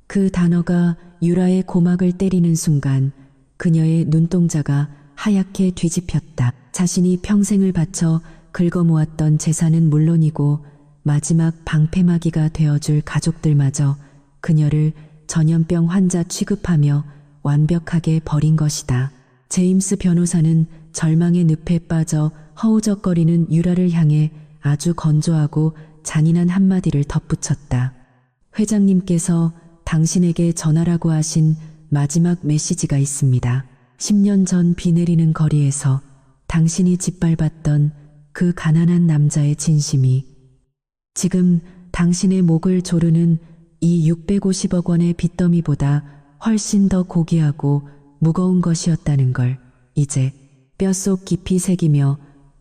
S2: 그 단어가 유라의 고막을 때리는 순간 그녀의 눈동자가 하얗게 뒤집혔다. 자신이 평생을 바쳐 긁어모았던 재산은 물론이고 마지막 방패막이가 되어줄 가족들마저 그녀를 전염병 환자 취급하며 완벽하게 버린 것이다. 제임스 변호사는 절망의 늪에 빠져 허우적거리는 유라를 향해 아주 건조하고 잔인한 한마디를 덧붙였다. 회장님께서 당신에게 전하라고 하신 마지막 메시지가 있습니다. 10년 전 비 내리는 거리에서 당신이 짓밟았던 그 가난한 남자의 진심이 지금 당신의 목을 조르는 이 650억 원의 빚더미보다 훨씬 더 고귀하고 무거운 것이었다는 걸 이제 뼛속 깊이 새기며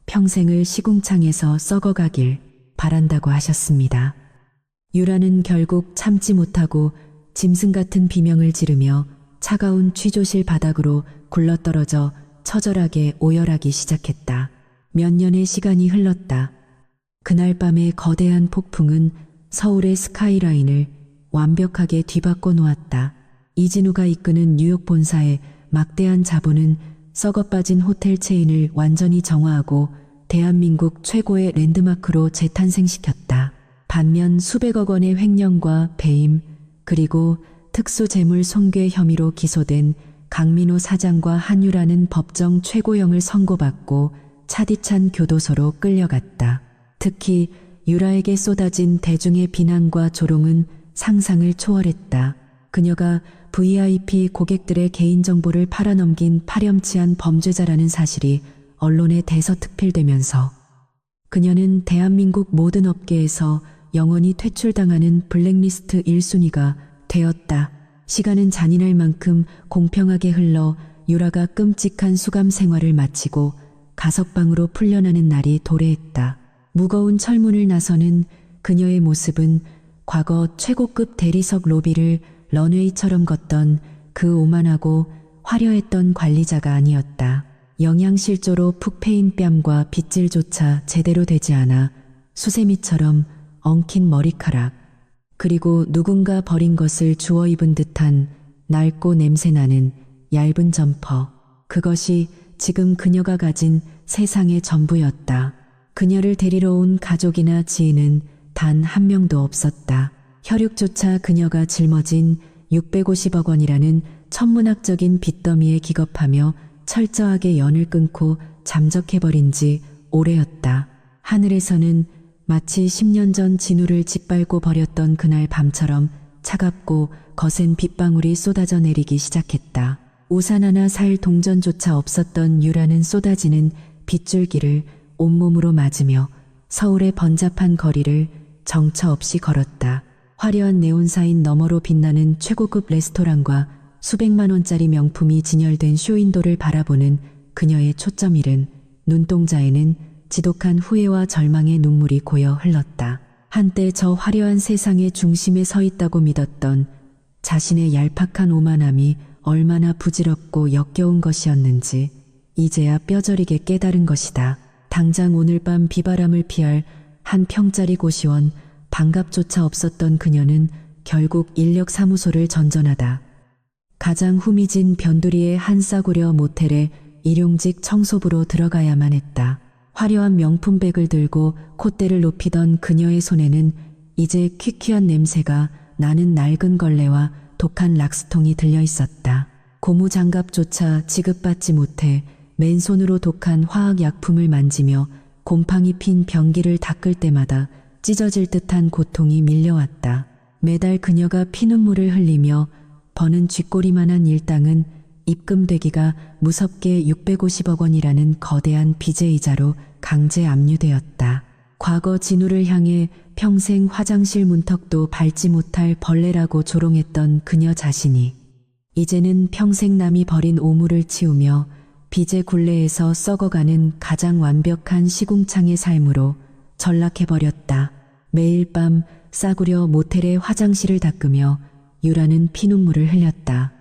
S2: 평생을 시궁창에서 썩어가길 바란다고 하셨습니다. 유라는 결국 참지 못하고 짐승 같은 비명을 지르며 차가운 취조실 바닥으로 굴러떨어져 처절하게 오열하기 시작했다. 몇 년의 시간이 흘렀다. 그날 밤의 거대한 폭풍은 서울의 스카이라인을 완벽하게 뒤바꿔 놓았다. 이진우가 이끄는 뉴욕 본사의 막대한 자본은 썩어빠진 호텔 체인을 완전히 정화하고 대한민국 최고의 랜드마크로 재탄생시켰다. 반면 수백억 원의 횡령과 배임 그리고 특수재물 손괴 혐의로 기소된 강민호 사장과 한유라는 법정 최고형을 선고받고 차디찬 교도소로 끌려갔다. 특히 유라에게 쏟아진 대중의 비난과 조롱은 상상을 초월했다. 그녀가 VIP 고객들의 개인정보를 팔아넘긴 파렴치한 범죄자라는 사실이 언론에 대서특필되면서 그녀는 대한민국 모든 업계에서 영원히 퇴출당하는 블랙리스트 1순위가 되었다. 시간은 잔인할 만큼 공평하게 흘러 유라가 끔찍한 수감 생활을 마치고 가석방으로 풀려나는 날이 도래했다. 무거운 철문을 나서는 그녀의 모습은 과거 최고급 대리석 로비를 런웨이처럼 걷던 그 오만하고 화려했던 관리자가 아니었다. 영양실조로 푹 패인 뺨과 빗질조차 제대로 되지 않아 수세미처럼 엉킨 머리카락, 그리고 누군가 버린 것을 주워 입은 듯한 낡고 냄새나는 얇은 점퍼. 그것이 지금 그녀가 가진 세상의 전부였다. 그녀를 데리러 온 가족이나 지인은 단 한 명도 없었다. 혈육조차 그녀가 짊어진 650억 원이라는 천문학적인 빚더미에 기겁하며 철저하게 연을 끊고 잠적해버린 지 오래였다. 하늘에서는 마치 10년 전 진우를 짓밟고 버렸던 그날 밤처럼 차갑고 거센 빗방울이 쏟아져 내리기 시작했다. 우산 하나 살 동전조차 없었던 유라는 쏟아지는 빗줄기를 온몸으로 맞으며 서울의 번잡한 거리를 정처 없이 걸었다. 화려한 네온사인 너머로 빛나는 최고급 레스토랑과 수백만 원짜리 명품이 진열된 쇼윈도를 바라보는 그녀의 초점일은 눈동자에는 지독한 후회와 절망의 눈물이 고여 흘렀다. 한때 저 화려한 세상의 중심에 서 있다고 믿었던 자신의 얄팍한 오만함이 얼마나 부질없고 역겨운 것이었는지 이제야 뼈저리게 깨달은 것이다. 당장 오늘 밤 비바람을 피할 한 평짜리 고시원 방갑조차 없었던 그녀는 결국 인력사무소를 전전하다 가장 후미진 변두리의 한 싸구려 모텔에 일용직 청소부로 들어가야만 했다. 화려한 명품백을 들고 콧대를 높이던 그녀의 손에는 이제 퀴퀴한 냄새가 나는 낡은 걸레와 독한 락스통이 들려 있었다. 고무장갑조차 지급받지 못해 맨손으로 독한 화학약품을 만지며 곰팡이 핀 변기를 닦을 때마다 찢어질 듯한 고통이 밀려왔다. 매달 그녀가 피눈물을 흘리며 버는 쥐꼬리만한 일당은 입금되기가 무섭게 650억 원이라는 거대한 빚의 이자로 강제 압류되었다. 과거 진우를 향해 평생 화장실 문턱도 밟지 못할 벌레라고 조롱했던 그녀 자신이 이제는 평생 남이 버린 오물을 치우며 빚의 굴레에서 썩어가는 가장 완벽한 시궁창의 삶으로 전락해버렸다. 매일 밤 싸구려 모텔의 화장실을 닦으며 유라는 피눈물을 흘렸다.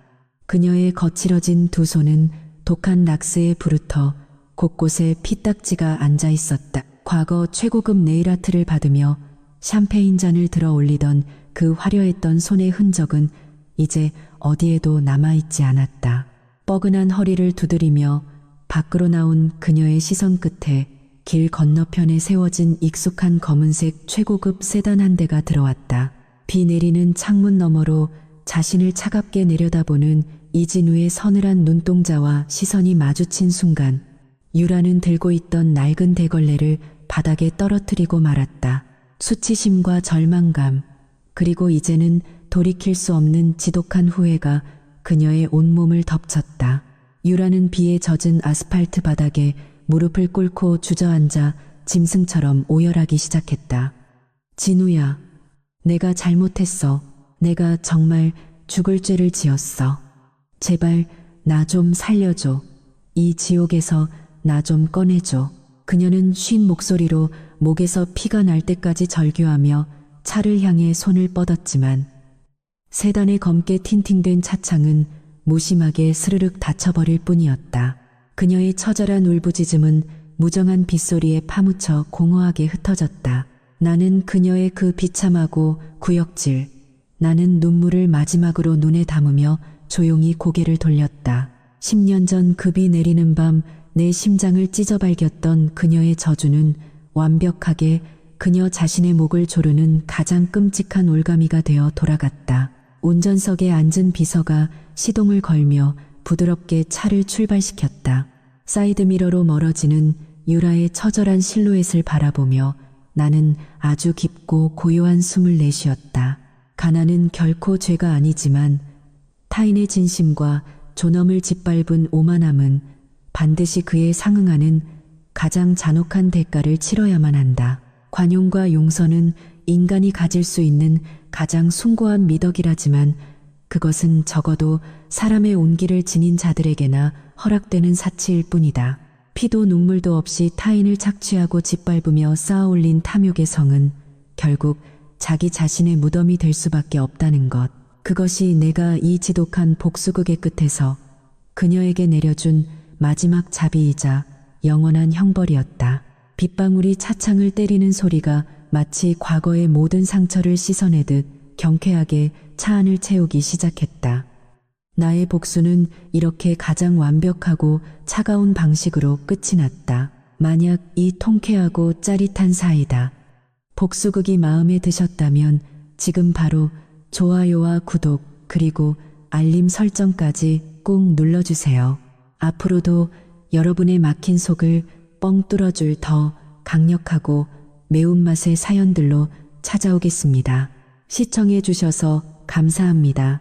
S2: 그녀의 거칠어진 두 손은 독한 락스에 부르터 곳곳에 피딱지가 앉아 있었다. 과거 최고급 네일아트를 받으며 샴페인 잔을 들어 올리던 그 화려했던 손의 흔적은 이제 어디에도 남아있지 않았다. 뻐근한 허리를 두드리며 밖으로 나온 그녀의 시선 끝에 길 건너편에 세워진 익숙한 검은색 최고급 세단 한 대가 들어왔다. 비 내리는 창문 너머로 자신을 차갑게 내려다보는 이진우의 서늘한 눈동자와 시선이 마주친 순간 유라는 들고 있던 낡은 대걸레를 바닥에 떨어뜨리고 말았다. 수치심과 절망감, 그리고 이제는 돌이킬 수 없는 지독한 후회가 그녀의 온몸을 덮쳤다. 유라는 비에 젖은 아스팔트 바닥에 무릎을 꿇고 주저앉아 짐승처럼 오열하기 시작했다. 진우야, 내가 잘못했어. 내가 정말 죽을 죄를 지었어. 제발 나 좀 살려줘. 이 지옥에서 나 좀 꺼내줘. 그녀는 쉰 목소리로 목에서 피가 날 때까지 절규하며 차를 향해 손을 뻗었지만 세단에 검게 틴팅된 차창은 무심하게 스르륵 닫혀버릴 뿐이었다. 그녀의 처절한 울부짖음은 무정한 빗소리에 파묻혀 공허하게 흩어졌다. 나는 그녀의 그 비참하고 구역질, 나는 눈물을 마지막으로 눈에 담으며 조용히 고개를 돌렸다. 10년 전 급이 내리는 밤 내 심장을 찢어발겼던 그녀의 저주는 완벽하게 그녀 자신의 목을 조르는 가장 끔찍한 올가미가 되어 돌아갔다. 운전석에 앉은 비서가 시동을 걸며 부드럽게 차를 출발시켰다. 사이드미러로 멀어지는 유라의 처절한 실루엣을 바라보며 나는 아주 깊고 고요한 숨을 내쉬었다. 가난은 결코 죄가 아니지만 타인의 진심과 존엄을 짓밟은 오만함은 반드시 그에 상응하는 가장 잔혹한 대가를 치러야만 한다. 관용과 용서는 인간이 가질 수 있는 가장 숭고한 미덕이라지만 그것은 적어도 사람의 온기를 지닌 자들에게나 허락되는 사치일 뿐이다. 피도 눈물도 없이 타인을 착취하고 짓밟으며 쌓아올린 탐욕의 성은 결국 자기 자신의 무덤이 될 수밖에 없다는 것. 그것이 내가 이 지독한 복수극의 끝에서 그녀에게 내려준 마지막 자비이자 영원한 형벌이었다. 빗방울이 차창을 때리는 소리가 마치 과거의 모든 상처를 씻어내듯 경쾌하게 차 안을 채우기 시작했다. 나의 복수는 이렇게 가장 완벽하고 차가운 방식으로 끝이 났다. 만약 이 통쾌하고 짜릿한 사이다 복수극이 마음에 드셨다면 지금 바로 좋아요와 구독 그리고 알림 설정까지 꾹 눌러주세요. 앞으로도 여러분의 막힌 속을 뻥 뚫어줄 더 강력하고 매운맛의 사연들로 찾아오겠습니다. 시청해 주셔서 감사합니다.